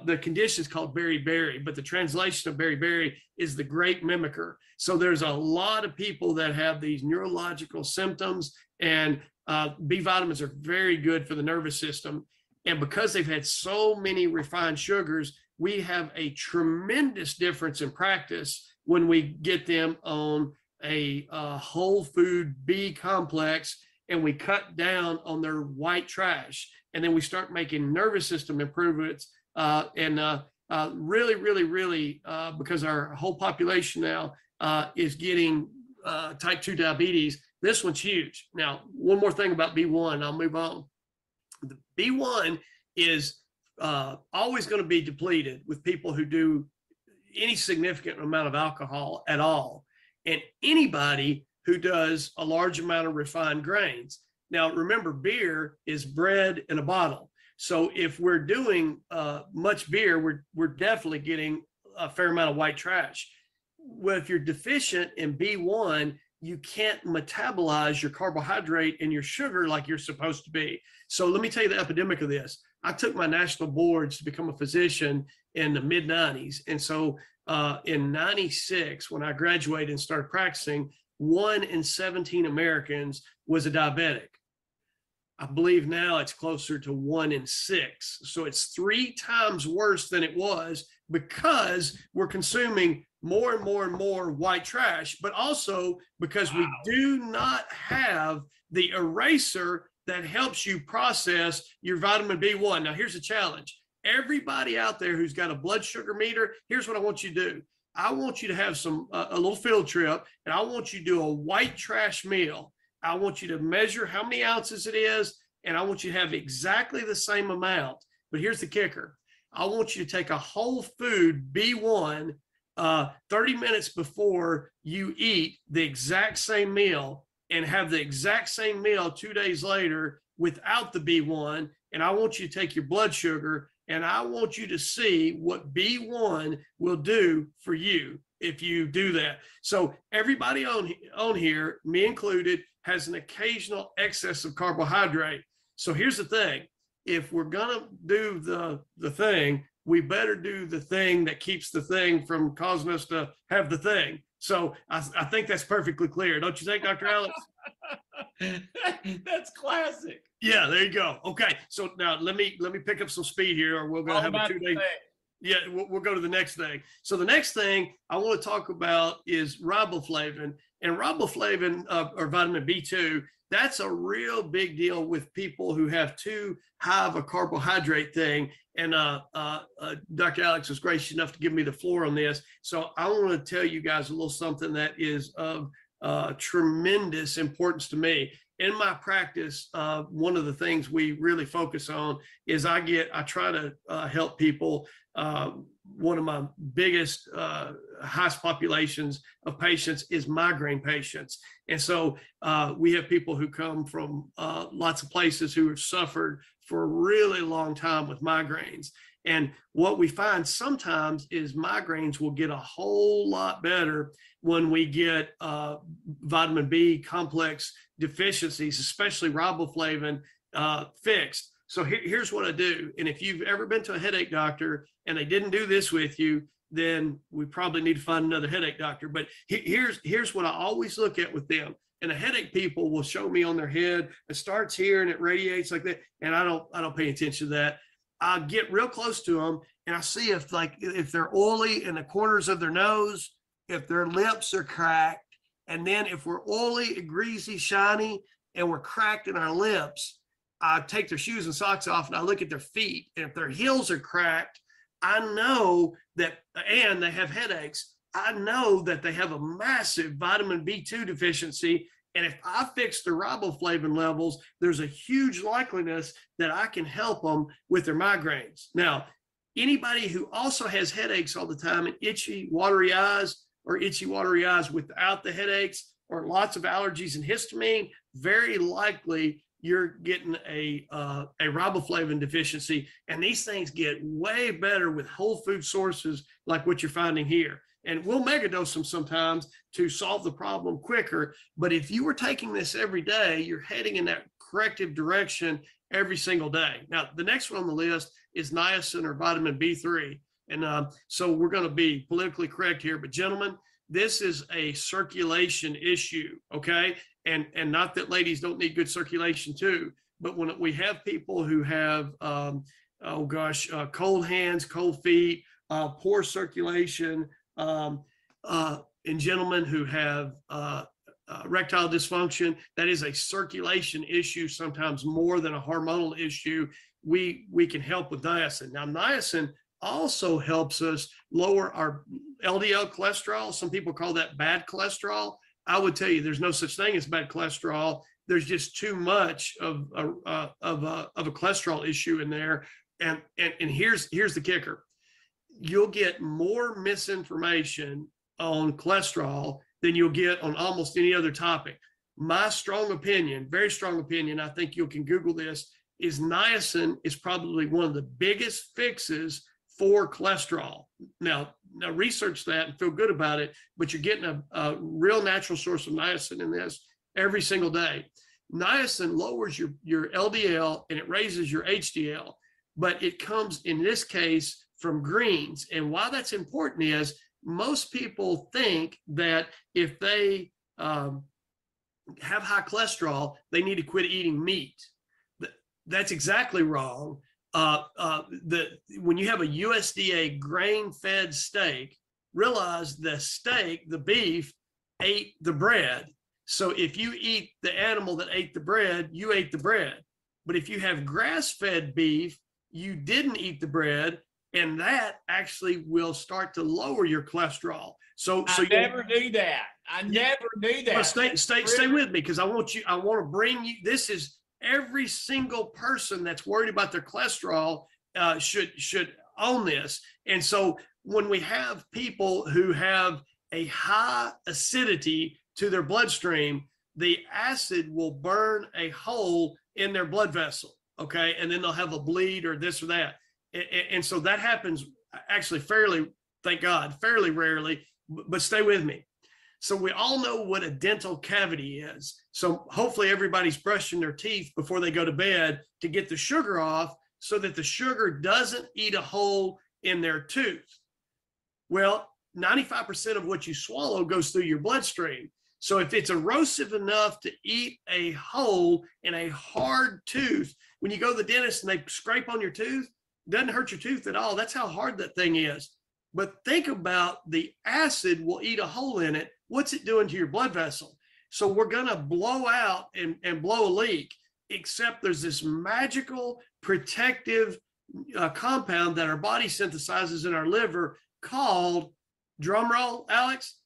the condition is called beriberi, but the translation of beriberi is the great mimicker. So there's a lot of people that have these neurological symptoms, and B vitamins are very good for the nervous system. And because they've had so many refined sugars, we have a tremendous difference in practice when we get them on a whole food B complex, and we cut down on their white trash. And then we start making nervous system improvements really, because our whole population now is getting type 2 diabetes. This one's huge. Now, one more thing about B1, I'll move on. The B1 is always going to be depleted with people who do any significant amount of alcohol at all, and anybody who does a large amount of refined grains. Now, remember, beer is bred in a bottle. So if we're doing much beer, we're definitely getting a fair amount of white trash. Well, if you're deficient in B1, you can't metabolize your carbohydrate and your sugar like you're supposed to be. So let me tell you the epidemic of this. I took my national boards to become a physician in the mid 90s. And so in 96, when I graduated and started practicing, 1 in 17 Americans was a diabetic. I believe now it's closer to 1 in 6. So it's 3 times worse than it was, because we're consuming more and more white trash, but also because we do not have the eraser that helps you process your vitamin B1. Now, here's a challenge. Everybody out there who's got a blood sugar meter, here's what I want you to do. I want you to have a little field trip, and I want you to do a white trash meal. I want you to measure how many ounces it is, and I want you to have exactly the same amount. But here's the kicker. I want you to take a whole food B1 30 minutes before you eat the exact same meal, and have the exact same meal 2 days later without the B1. And I want you to take your blood sugar, and I want you to see what B1 will do for you if you do that. So everybody on here, me included, has an occasional excess of carbohydrate. So here's the thing. If we're going to do the thing, we better do the thing that keeps the thing from causing us to have the thing. So I think that's perfectly clear. Don't you think, Dr. Alex? That's classic. Yeah, there you go. Okay. So now let me pick up some speed here, or we're going to have a 2 day. Yeah, we'll go to the next thing. So the next thing I want to talk about is riboflavin. And riboflavin, or vitamin B2, that's a real big deal with people who have too high of a carbohydrate thing. And Dr. Alex was gracious enough to give me the floor on this. So I want to tell you guys a little something that is of tremendous importance to me. In my practice, one of the things we really focus on is I try to help people. One of my biggest, highest populations of patients is migraine patients. And so we have people who come from lots of places who have suffered for a really long time with migraines. And what we find sometimes is migraines will get a whole lot better when we get vitamin B complex deficiencies, especially riboflavin, fixed. So here's what I do. And if you've ever been to a headache doctor and they didn't do this with you, then we probably need to find another headache doctor. But here's what I always look at with them. And the headache people will show me on their head, it starts here and it radiates like that. And I don't pay attention to that. I get real close to them and I see if they're oily in the corners of their nose, if their lips are cracked, and then if we're oily, greasy, shiny, and we're cracked in our lips, I take their shoes and socks off and I look at their feet. And if their heels are cracked, I know that, and they have headaches, I know that they have a massive vitamin B2 deficiency. And if I fix their riboflavin levels, there's a huge likeliness that I can help them with their migraines. Now, anybody who also has headaches all the time and itchy, watery eyes, or itchy, watery eyes without the headaches, or lots of allergies and histamine, very likely you're getting a riboflavin deficiency. And these things get way better with whole food sources like what you're finding here. And we'll megadose them sometimes to solve the problem quicker. But if you were taking this every day, you're heading in that corrective direction every single day. Now, the next one on the list is niacin, or vitamin B3. And so we're going to be politically correct here. But gentlemen, this is a circulation issue, okay? And not that ladies don't need good circulation too, but when we have people who have, cold hands, cold feet, poor circulation, and gentlemen who have erectile dysfunction, that is a circulation issue, sometimes more than a hormonal issue. We can help with niacin. Now, niacin also helps us lower our LDL cholesterol. Some people call that bad cholesterol. I would tell you there's no such thing as bad cholesterol. There's just too much of a cholesterol issue in there. And here's the kicker. You'll get more misinformation on cholesterol than you'll get on almost any other topic. My strong opinion, very strong opinion, I think you can Google this, is niacin is probably one of the biggest fixes for cholesterol. Now research that and feel good about it, but you're getting a real natural source of niacin in this every single day. Niacin lowers your LDL and it raises your HDL, but it comes, in this case, from greens. And why that's important is most people think that if they have high cholesterol, they need to quit eating meat. That's exactly wrong. When you have a USDA grain-fed steak, realize the steak, the beef, ate the bread. So if you eat the animal that ate the bread, you ate the bread. But if you have grass-fed beef, you didn't eat the bread, And that actually will start to lower your cholesterol. So I never knew that. I never knew that. But stay with me, because I want to bring you, this is every single person that's worried about their cholesterol should own this. And so when we have people who have a high acidity to their bloodstream, the acid will burn a hole in their blood vessel. Okay. And then they'll have a bleed or this or that. And so that happens actually fairly, thank God, fairly rarely, but stay with me. So we all know what a dental cavity is. So hopefully everybody's brushing their teeth before they go to bed to get the sugar off so that the sugar doesn't eat a hole in their tooth. Well, 95% of what you swallow goes through your bloodstream. So if it's erosive enough to eat a hole in a hard tooth, when you go to the dentist and they scrape on your tooth, it doesn't hurt your tooth at all. That's how hard that thing is. But think about the acid will eat a hole in it. What's it doing to your blood vessel? So we're going to blow out and blow a leak, except there's this magical protective compound that our body synthesizes in our liver called, drum roll, Alex,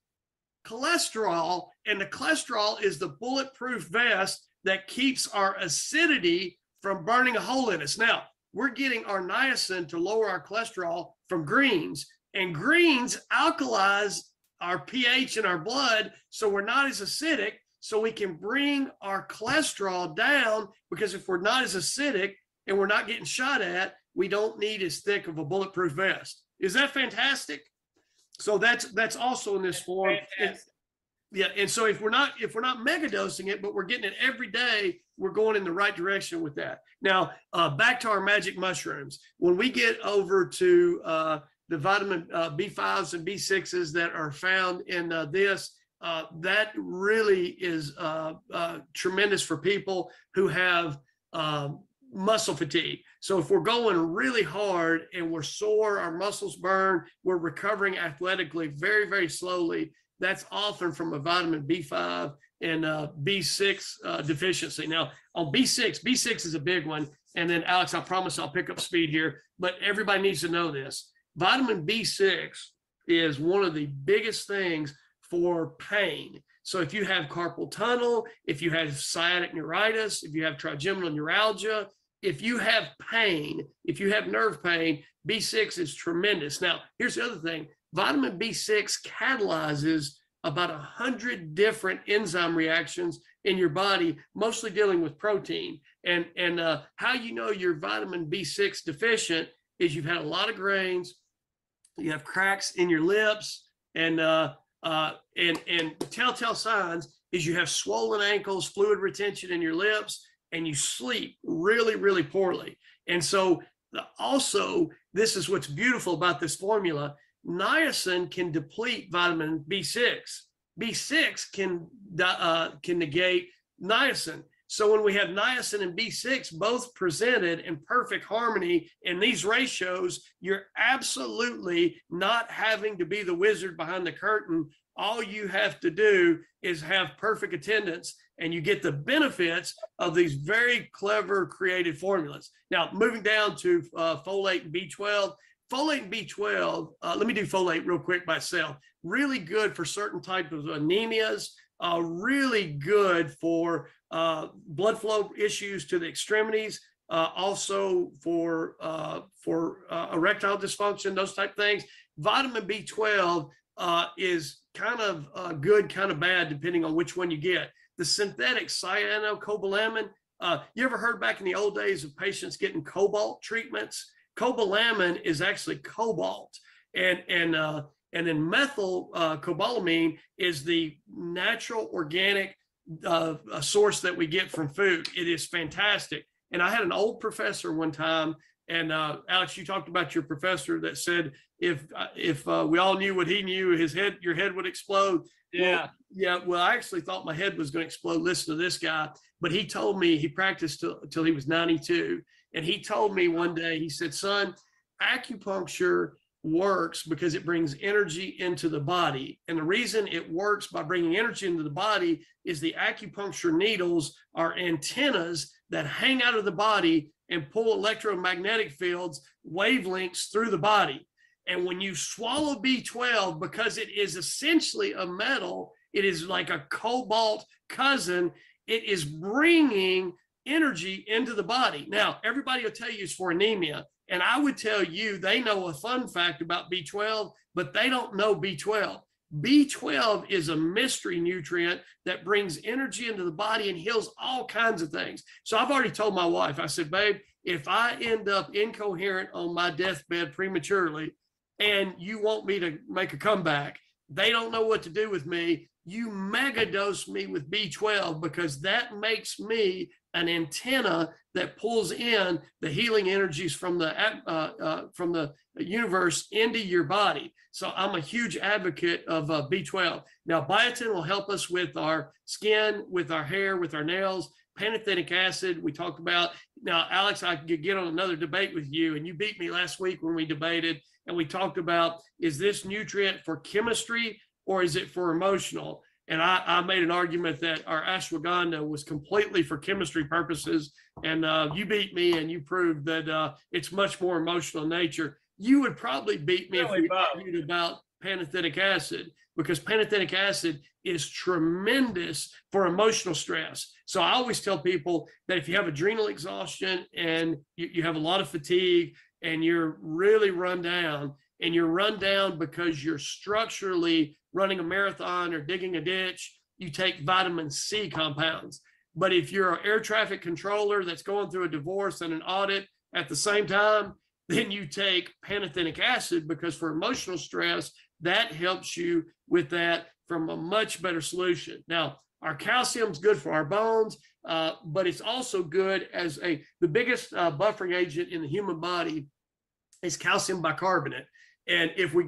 cholesterol. And the cholesterol is the bulletproof vest that keeps our acidity from burning a hole in us. Now, we're getting our niacin to lower our cholesterol from greens, and greens alkalize our pH in our blood, so we're not as acidic, so we can bring our cholesterol down, because if we're not as acidic and we're not getting shot at, we don't need as thick of a bulletproof vest. Is that fantastic? So that's also in this form. Yeah, and so if we're not mega dosing it, but we're getting it every day, we're going in the right direction with that. Now, back to our magic mushrooms. When we get over to the vitamin B5s and B6s that are found in this, that really is tremendous for people who have muscle fatigue. So if we're going really hard and we're sore, our muscles burn, we're recovering athletically very, very slowly, that's often from a vitamin B5 and B6 deficiency. Now on B6 is a big one. And then Alex, I promise I'll pick up speed here, but everybody needs to know this. Vitamin B6 is one of the biggest things for pain. So if you have carpal tunnel, if you have sciatic neuritis, if you have trigeminal neuralgia, if you have pain, if you have nerve pain, B6 is tremendous. Now, here's the other thing. Vitamin B6 catalyzes about 100 different enzyme reactions in your body, mostly dealing with protein. And how you know you're vitamin B6 deficient is you've had a lot of grains, you have cracks in your lips, and telltale signs is you have swollen ankles, fluid retention in your lips, and you sleep really, really poorly. And so also, this is what's beautiful about this formula. Niacin can deplete vitamin B6. B6 can negate niacin. So when we have niacin and B6 both presented in perfect harmony in these ratios, you're absolutely not having to be the wizard behind the curtain. All you have to do is have perfect attendance, and you get the benefits of these very clever, creative formulas. Now, moving down to folate and B12. Folate and B12, let me do folate real quick by itself. Really good for certain types of anemias, really good for blood flow issues to the extremities, also for erectile dysfunction, those type things. Vitamin B12 is kind of good, kind of bad, depending on which one you get. The synthetic cyanocobalamin, you ever heard back in the old days of patients getting cobalt treatments? Cobalamin is actually cobalt, and then methyl cobalamin is the natural organic source that we get from food. It is fantastic. And I had an old professor one time, and Alex, you talked about your professor that said if we all knew what he knew, your head would explode. Yeah. Well, I actually thought my head was going to explode. Listen to this guy, but he told me he practiced till he was 92. And he told me one day, he said, son, acupuncture works because it brings energy into the body. And the reason it works by bringing energy into the body is the acupuncture needles are antennas that hang out of the body and pull electromagnetic fields, wavelengths through the body. And when you swallow B12, because it is essentially a metal, it is like a cobalt cousin, it is bringing energy into the body. Now, everybody will tell you it's for anemia. And I would tell you, they know a fun fact about B12, but they don't know B12. B12 is a mystery nutrient that brings energy into the body and heals all kinds of things. So I've already told my wife, I said, babe, if I end up incoherent on my deathbed prematurely and you want me to make a comeback, they don't know what to do with me. You mega dose me with B12 because that makes me an antenna that pulls in the healing energies from the universe into your body. So I'm a huge advocate of B12. Now, biotin will help us with our skin, with our hair, with our nails. Pantothenic acid, we talked about. Now, Alex, I could get on another debate with you, and you beat me last week when we debated, and we talked about, is this nutrient for chemistry or is it for emotional? And I made an argument that our ashwagandha was completely for chemistry purposes. And you beat me and you proved that it's much more emotional in nature. You would probably beat me if we argued about pantothenic acid, because pantothenic acid is tremendous for emotional stress. So I always tell people that if you have adrenal exhaustion and you have a lot of fatigue and you're really run down, and you're run down because you're structurally running a marathon or digging a ditch, you take vitamin C compounds. But if you're an air traffic controller that's going through a divorce and an audit at the same time, then you take pantothenic acid, because for emotional stress, that helps you with that from a much better solution. Now, our calcium's good for our bones, but it's also good as the biggest buffering agent in the human body is calcium bicarbonate. And if we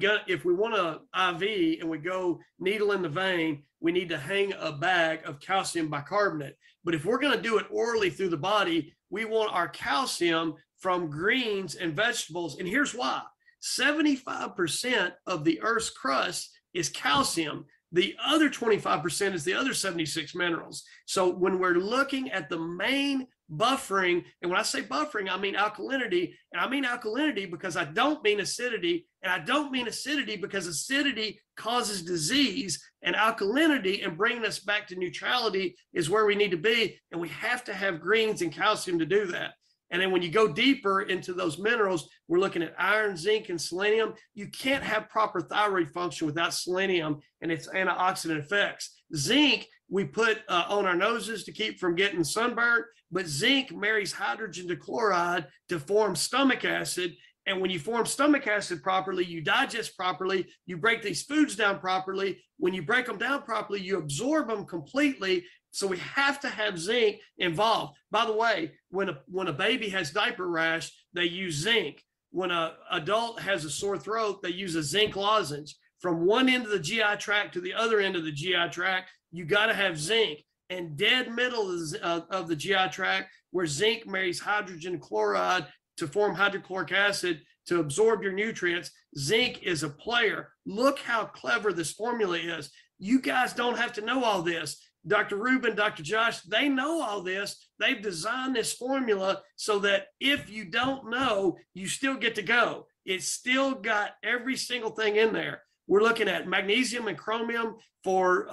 want an IV and we go needle in the vein, we need to hang a bag of calcium bicarbonate. But if we're going to do it orally through the body, we want our calcium from greens and vegetables. And here's why. 75% of the Earth's crust is calcium. The other 25% is the other 76 minerals. So when we're looking at the main buffering, and when I say buffering, I mean alkalinity, and I mean alkalinity because I don't mean acidity, and I don't mean acidity because acidity causes disease, and alkalinity and bringing us back to neutrality is where we need to be, and we have to have greens and calcium to do that. And then when you go deeper into those minerals, we're looking at iron, zinc, and selenium. You can't have proper thyroid function without selenium and its antioxidant effects. Zinc, we put on our noses to keep from getting sunburned, but zinc marries hydrogen to chloride to form stomach acid. And when you form stomach acid properly, you digest properly, you break these foods down properly. When you break them down properly, you absorb them completely. So we have to have zinc involved. By the way, when a baby has diaper rash, they use zinc. When an adult has a sore throat, they use a zinc lozenge. From one end of the GI tract to the other end of the GI tract, you got to have zinc. And dead middle of the GI tract, where zinc marries hydrogen chloride to form hydrochloric acid to absorb your nutrients, zinc is a player. Look how clever this formula is. You guys don't have to know all this. Dr. Rubin, Dr. Josh, they know all this. They've designed this formula so that if you don't know, you still get to go. It's still got every single thing in there. We're looking at magnesium and chromium for,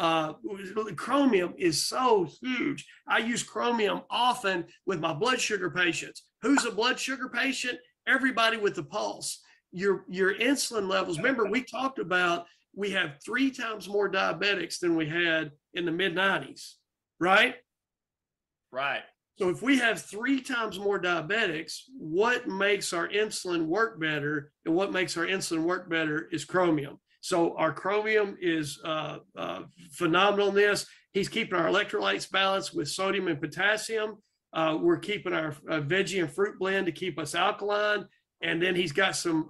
chromium is so huge. I use chromium often with my blood sugar patients. Who's a blood sugar patient? Everybody with the pulse. Your insulin levels, remember we talked about we have 3 times more diabetics than we had in the mid-90s, right? Right. So if we have 3 times more diabetics, what makes our insulin work better? And what makes our insulin work better is chromium. So our chromium is phenomenal in this. He's keeping our electrolytes balanced with sodium and potassium. We're keeping our veggie and fruit blend to keep us alkaline. And then he's got some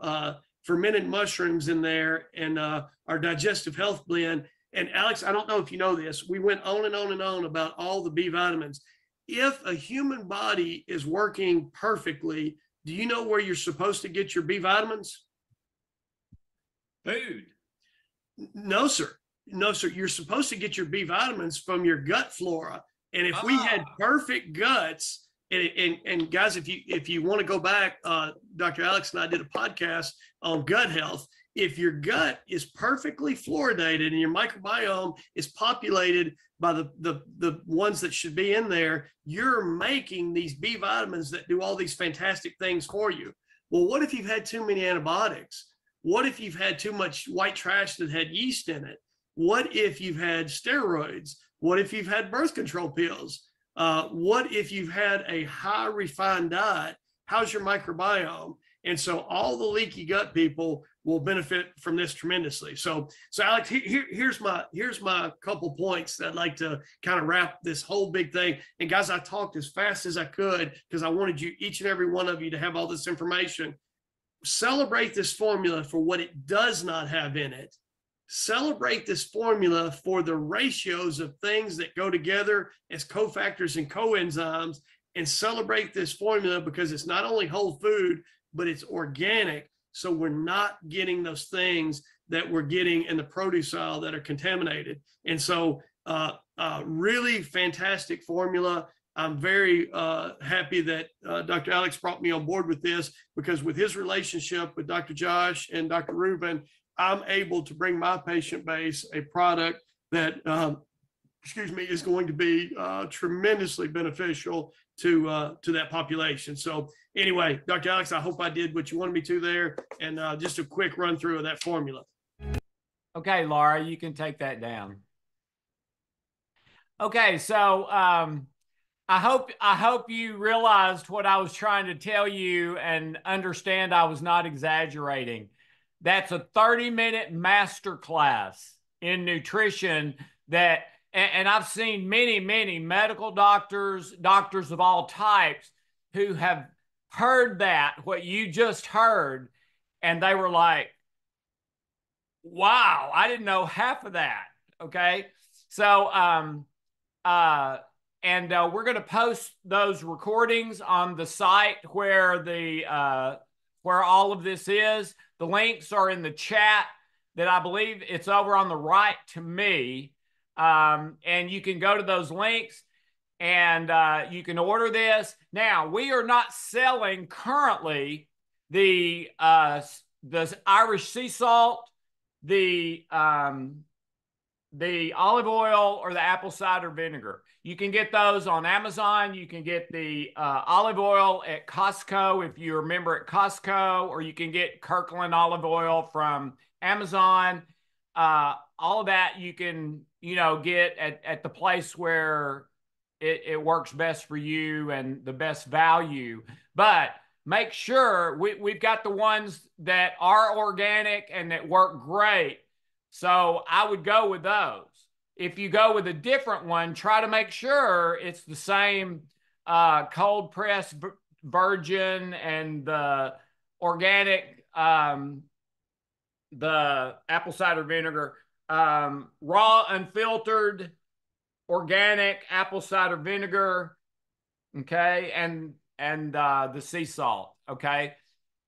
fermented mushrooms in there and our digestive health blend. And Alex, I don't know if you know this, we went on and on and on about all the B vitamins. If a human body is working perfectly, do you know where you're supposed to get your B vitamins? Food. No, sir. No, sir. You're supposed to get your B vitamins from your gut flora. And if we had perfect guts, And guys, if you want to go back, Dr. Alex and I did a podcast on gut health. If your gut is perfectly fluoridated and your microbiome is populated by the ones that should be in there, you're making these B vitamins that do all these fantastic things for you. Well, what if you've had too many antibiotics? What if you've had too much white trash that had yeast in it? What if you've had steroids? What if you've had birth control pills? What if you've had a high refined diet? How's your microbiome? And so all the leaky gut people will benefit from this tremendously. So Alex, here's my couple points that I'd like to kind of wrap this whole big thing. And guys, I talked as fast as I could because I wanted you, each and every one of you, to have all this information. Celebrate this formula for what it does not have in it. Celebrate this formula for the ratios of things that go together as cofactors and coenzymes, and celebrate this formula because it's not only whole food, but it's organic. So we're not getting those things that we're getting in the produce aisle that are contaminated. And so really fantastic formula. I'm very happy that Dr. Alex brought me on board with this, because with his relationship with Dr. Josh and Dr. Ruben, I'm able to bring my patient base a product that, is going to be tremendously beneficial to that population. So anyway, Dr. Alex, I hope I did what you wanted me to there, and just a quick run through of that formula. Okay, Laura, you can take that down. Okay, so I hope you realized what I was trying to tell you and understand I was not exaggerating. That's a 30-minute masterclass in nutrition that, and I've seen many, many medical doctors of all types who have heard that, what you just heard, and they were like, wow, I didn't know half of that. Okay. So, we're going to post those recordings on the site where where all of this is. The links are in the chat that I believe it's over on the right to me. And you can go to those links and you can order this. Now, we are not selling currently the Irish sea salt, the olive oil, or the apple cider vinegar. You can get those on Amazon. You can get the olive oil at Costco, if you remember, at Costco, or you can get Kirkland olive oil from Amazon. All of that you can, get at the place where it works best for you and the best value. But make sure we've got the ones that are organic and that work great. So I would go with those. If you go with a different one, try to make sure it's the same cold pressed virgin and the organic, the apple cider vinegar, raw unfiltered organic apple cider vinegar, okay, and the sea salt, okay.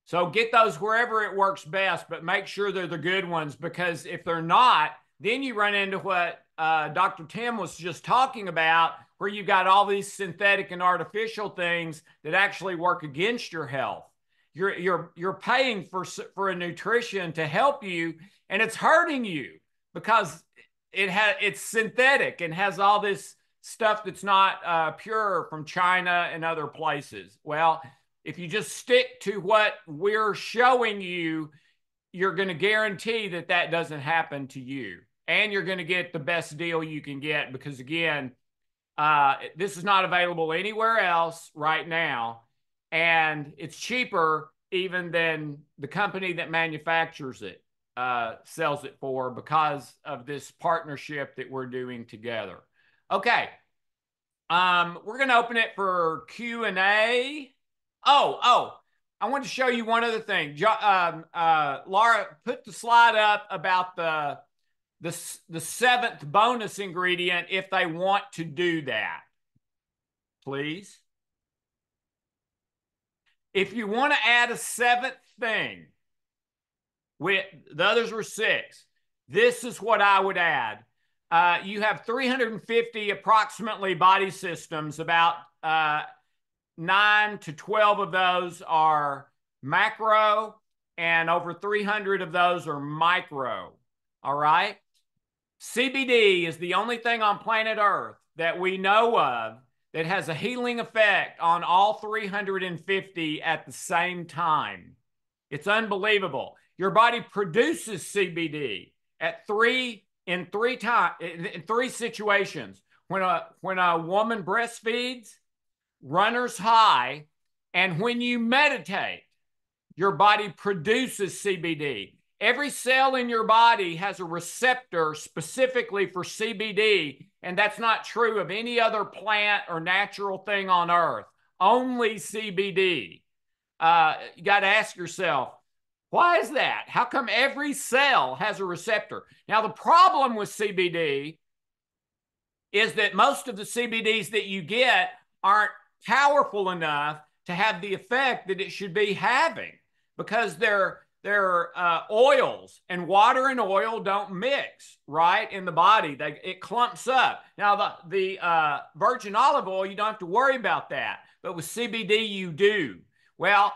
So get those wherever it works best, but make sure they're the good ones, because if they're not, then you run into what Dr. Tim was just talking about, where you've got all these synthetic and artificial things that actually work against your health. You're paying for a nutrition to help you, and it's hurting you because it's synthetic and has all this stuff that's not pure from China and other places. Well, if you just stick to what we're showing you, you're going to guarantee that that doesn't happen to you. And you're going to get the best deal you can get, because, again, this is not available anywhere else right now. And it's cheaper even than the company that manufactures it sells it for, because of this partnership that we're doing together. Okay. We're going to open it for Q&A. Oh, I want to show you one other thing. Laura, put the slide up about the seventh bonus ingredient if they want to do that, please. If you want to add a seventh thing, the others were 6, this is what I would add. You have 350 approximately body systems, about 9 to 12 of those are macro, and over 300 of those are micro. All right. CBD is the only thing on planet Earth that we know of that has a healing effect on all 350 at the same time. It's unbelievable. Your body produces CBD in three situations. When a woman breastfeeds, runner's high, and when you meditate, your body produces CBD. Every cell in your body has a receptor specifically for CBD, and that's not true of any other plant or natural thing on earth. Only CBD. You got to ask yourself, why is that? How come every cell has a receptor? Now, the problem with CBD is that most of the CBDs that you get aren't powerful enough to have the effect that it should be having, because they're oils, and water and oil don't mix right in the body. It clumps up. Now, the virgin olive oil, you don't have to worry about that, but with CBD you do. Well,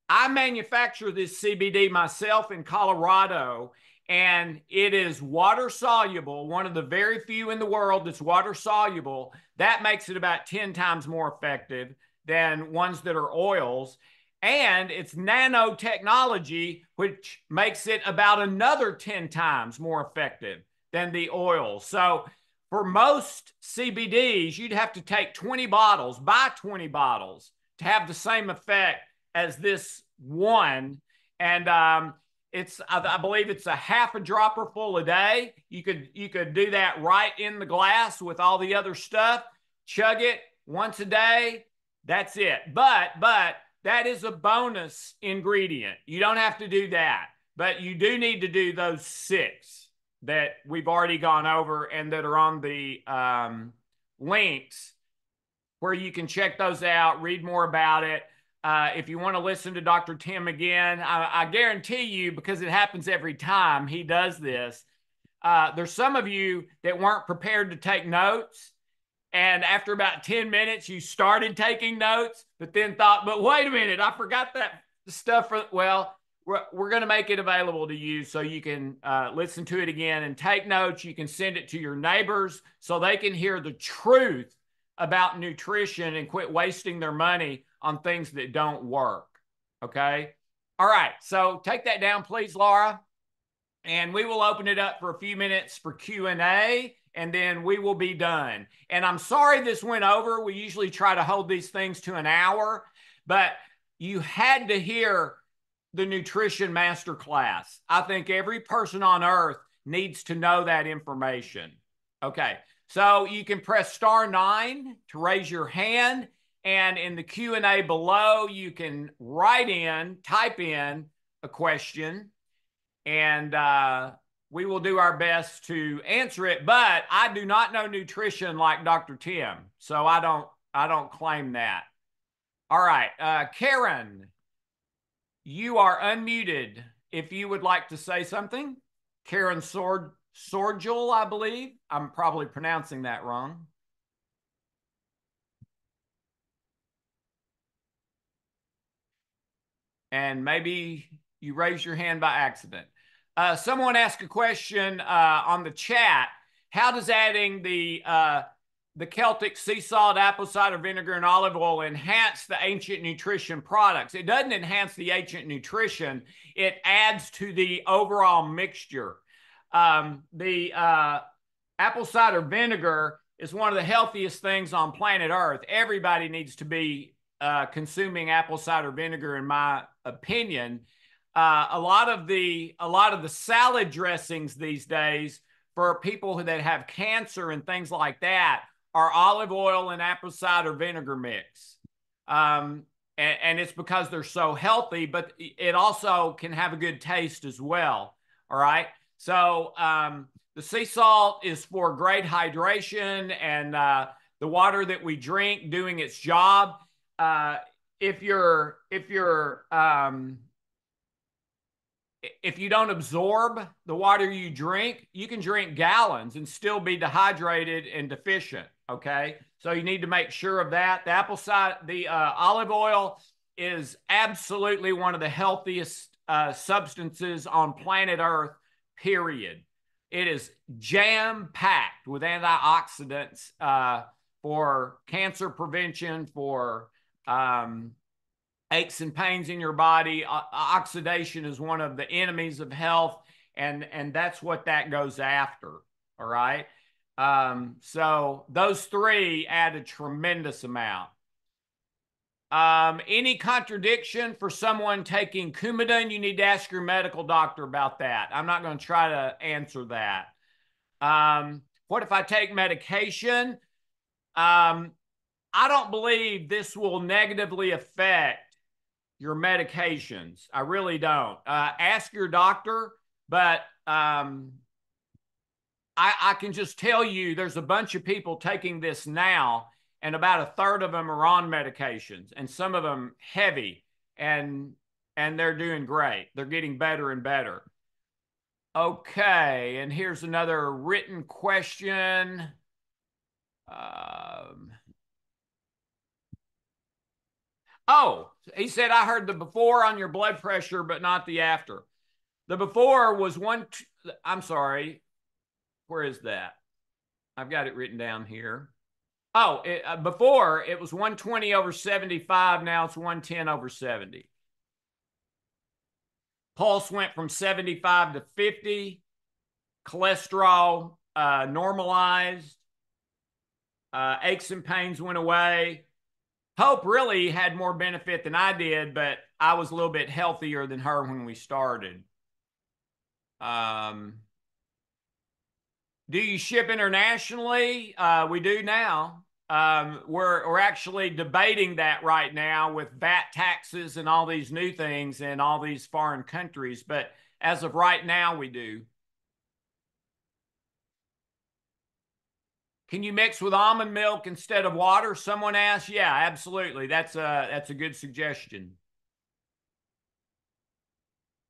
I manufacture this CBD myself in Colorado, and it is water soluble, one of the very few in the world that's water soluble. That makes it about 10 times more effective than ones that are oils. And it's nanotechnology, which makes it about another 10 times more effective than the oils. So for most CBDs, you'd have to take 20 bottles, buy 20 bottles to have the same effect as this one. And I believe it's a half a dropper full a day. You could do that right in the glass with all the other stuff, chug it once a day. That's it. But that is a bonus ingredient. You don't have to do that, but you do need to do those 6 that we've already gone over and that are on the links where you can check those out, read more about it. If you want to listen to Dr. Tim again, I guarantee you, because it happens every time he does this, there's some of you that weren't prepared to take notes. And after about 10 minutes, you started taking notes, but then thought, but wait a minute, I forgot that stuff. Well, we're going to make it available to you so you can listen to it again and take notes. You can send it to your neighbors so they can hear the truth about nutrition and quit wasting their money on things that don't work. Okay. All right. So take that down, please, Laura. And we will open it up for a few minutes for Q&A, and then we will be done. And I'm sorry this went over. We usually try to hold these things to an hour, but you had to hear the nutrition masterclass. I think every person on earth needs to know that information. Okay, so you can press *9 to raise your hand, and in the Q&A below, you can type in a question, and we will do our best to answer it. But I do not know nutrition like Dr. Tim, so I don't claim that. All right, Karen, you are unmuted. If you would like to say something, Karen Sorgel, I believe. I'm probably pronouncing that wrong. And maybe you raised your hand by accident. Someone asked a question on the chat. How does adding the Celtic sea salt, apple cider vinegar, and olive oil enhance the ancient nutrition products? It doesn't enhance the ancient nutrition. It adds to the overall mixture. The apple cider vinegar is one of the healthiest things on planet Earth. Everybody needs to be consuming apple cider vinegar, in my opinion. A lot of the salad dressings these days for people that have cancer and things like that are olive oil and apple cider vinegar mix. And it's because they're so healthy, but it also can have a good taste as well. All right. So the sea salt is for great hydration and the water that we drink doing its job. If you don't absorb the water you drink, you can drink gallons and still be dehydrated and deficient. Okay, so you need to make sure of that. The olive oil is absolutely one of the healthiest substances on planet Earth, period. It is jam-packed with antioxidants for cancer prevention, for aches and pains in your body. Oxidation is one of the enemies of health, and that's what that goes after, all right? So those three add a tremendous amount. Any contradiction for someone taking Coumadin? You need to ask your medical doctor about that. I'm not going to try to answer that. What if I take medication? I don't believe this will negatively affect your medications. I really don't. Ask your doctor, but I can just tell you there's a bunch of people taking this now, and about a third of them are on medications, and some of them heavy, and they're doing great. They're getting better and better. Okay, and here's another written question. Oh, he said, I heard the before on your blood pressure, but not the after. The before was I'm sorry. Where is that? I've got it written down here. Oh, before it was 120/75. Now it's 110/70. Pulse went from 75 to 50. Cholesterol normalized. Aches and pains went away. Hope really had more benefit than I did, but I was a little bit healthier than her when we started. Do you ship internationally? We do now. We're actually debating that right now with VAT taxes and all these new things in all these foreign countries. But as of right now, we do. Can you mix with almond milk instead of water? Someone asked. Yeah, absolutely. That's a good suggestion.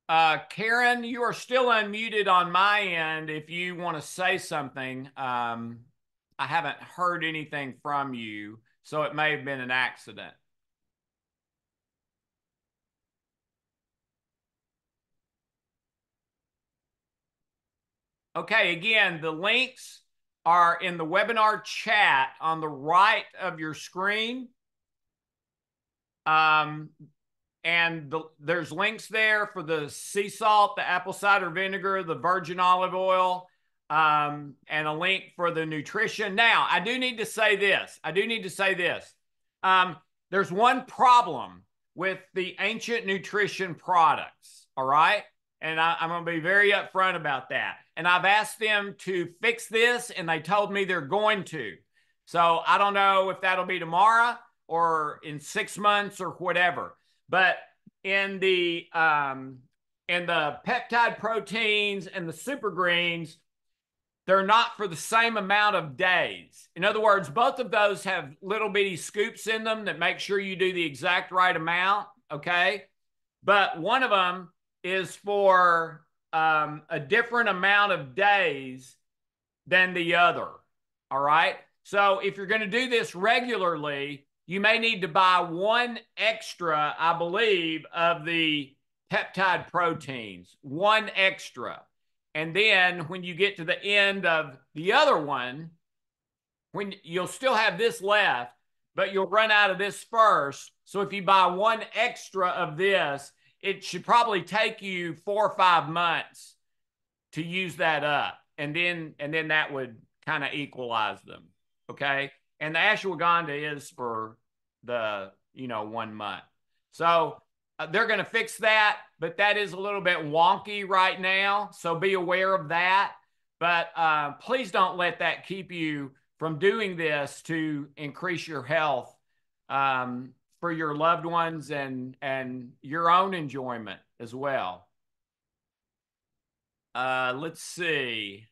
Karen, you are still unmuted on my end if you want to say something. I haven't heard anything from you, so it may have been an accident. Okay, again, the links are in the webinar chat on the right of your screen. There's links there for the sea salt, the apple cider vinegar, the virgin olive oil, and a link for the nutrition. Now, I do need to say this. There's one problem with the ancient nutrition products, all right? And I'm going to be very upfront about that. And I've asked them to fix this, and they told me they're going to. So I don't know if that'll be tomorrow or in 6 months or whatever. But in the peptide proteins and the super greens, they're not for the same amount of days. In other words, both of those have little bitty scoops in them that make sure you do the exact right amount, okay? But one of them is for a different amount of days than the other, all right? So if you're going to do this regularly, you may need to buy one extra, I believe, of the peptide proteins, one extra. And then when you get to the end of the other one, when you'll still have this left, but you'll run out of this first. So if you buy one extra of this, it should probably take you 4 or 5 months to use that up. And then that would kind of equalize them. Okay. And the ashwagandha is for the, 1 month. So they're going to fix that, but that is a little bit wonky right now. So be aware of that. But please don't let that keep you from doing this to increase your health for your loved ones and your own enjoyment as well. Let's see.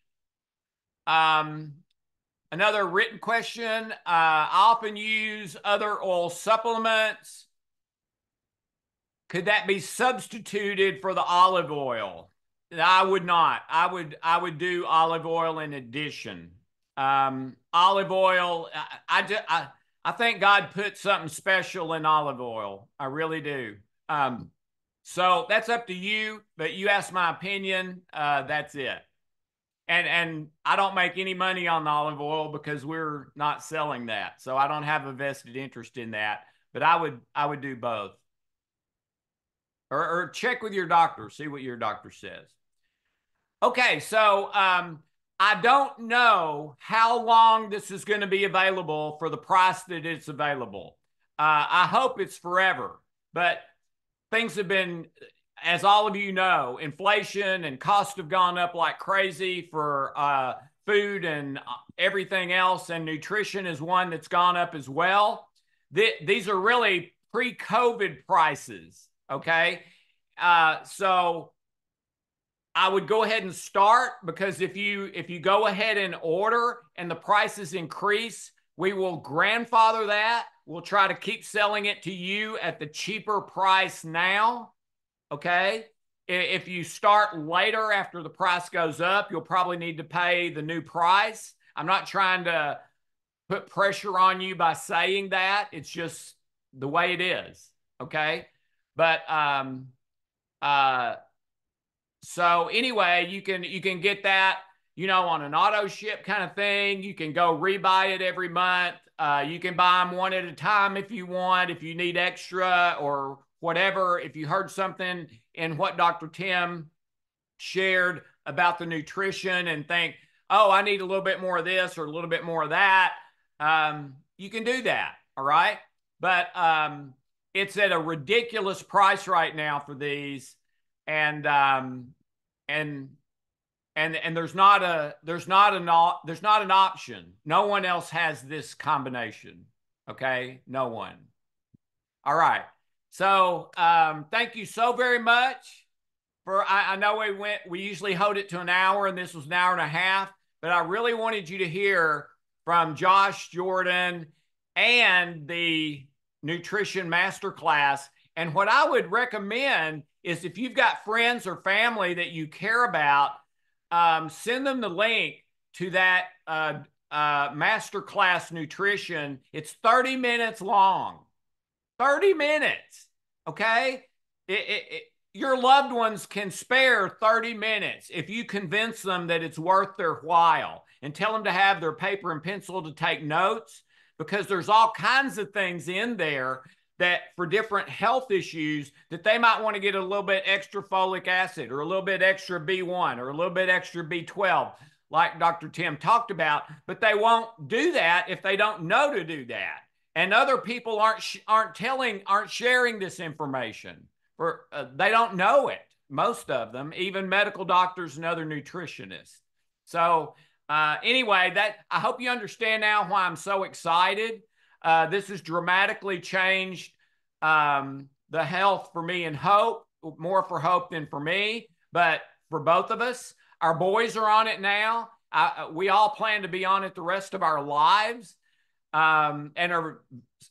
Another written question. I often use other oil supplements. Could that be substituted for the olive oil? I would not. I would do olive oil in addition. olive oil. I think God put something special in olive oil. I really do. So that's up to you, but you asked my opinion. That's it. And I don't make any money on the olive oil because we're not selling that. So I don't have a vested interest in that, but I would do both. Or check with your doctor, see what your doctor says. Okay, so I don't know how long this is going to be available for the price that it's available. I hope it's forever, but things have been, as all of you know, inflation and costs have gone up like crazy for food and everything else, and nutrition is one that's gone up as well. These are really pre-COVID prices, okay? So I would go ahead and start, because if you go ahead and order and the prices increase, we will grandfather that. We'll try to keep selling it to you at the cheaper price now, okay? If you start later after the price goes up, you'll probably need to pay the new price. I'm not trying to put pressure on you by saying that. It's just the way it is, okay? But so anyway, you can get that, you know, on an auto ship kind of thing. You can go rebuy it every month. You can buy them one at a time if you want, if you need extra or whatever. If you heard something in what Dr. Tim shared about the nutrition and think, oh, I need a little bit more of this or a little bit more of that, you can do that, all right? But it's at a ridiculous price right now for these. And there's not an option. No one else has this combination. Okay, no one. All right. So thank you so very much for. I know we usually hold it to an hour, and this was an hour and a half. But I really wanted you to hear from Josh, Jordan, and the nutrition masterclass. And what I would recommend is, if you've got friends or family that you care about, send them the link to that masterclass nutrition. It's 30 minutes long. 30 minutes, okay? Your loved ones can spare 30 minutes if you convince them that it's worth their while, and tell them to have their paper and pencil to take notes, because there's all kinds of things in there that for different health issues that they might want to get a little bit extra folic acid or a little bit extra B1 or a little bit extra B12, like Dr. Tim talked about, but they won't do that if they don't know to do that. And other people aren't sharing this information. They don't know it, most of them, even medical doctors and other nutritionists. So anyway, I hope you understand now why I'm so excited. This has dramatically changed the health for me and Hope, more for Hope than for me, but for both of us. Our boys are on it now. We all plan to be on it the rest of our lives, and are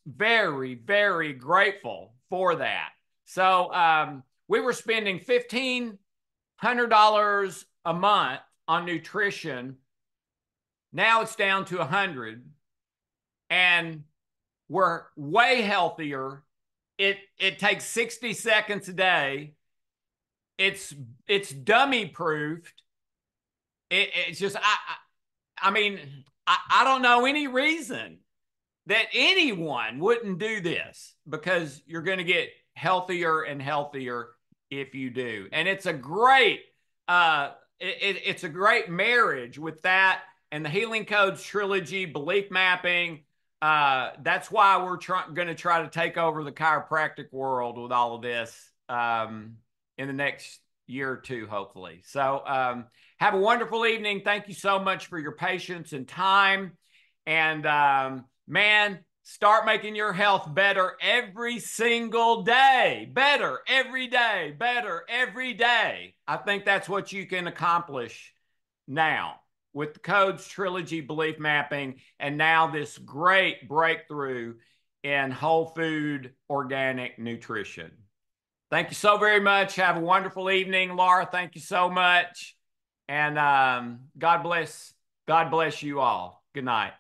very, very grateful for that. So we were spending $1,500 a month on nutrition. Now it's down to $100, and we're way healthier. It takes 60 seconds a day. It's dummy proofed. It's just, I mean, I don't know any reason that anyone wouldn't do this, because you're going to get healthier and healthier if you do. And it's a great, it's a great marriage with that and the Healing Codes Trilogy, belief mapping. That's why we're going to try to take over the chiropractic world with all of this in the next year or two, hopefully. So have a wonderful evening. Thank you so much for your patience and time. And man, start making your health better every single day. Better every day. Better every day. I think that's what you can accomplish now with the Codes Trilogy belief mapping, and now this great breakthrough in whole food organic nutrition. Thank you so very much. Have a wonderful evening. Laura, thank you so much. And God bless you all. Good night.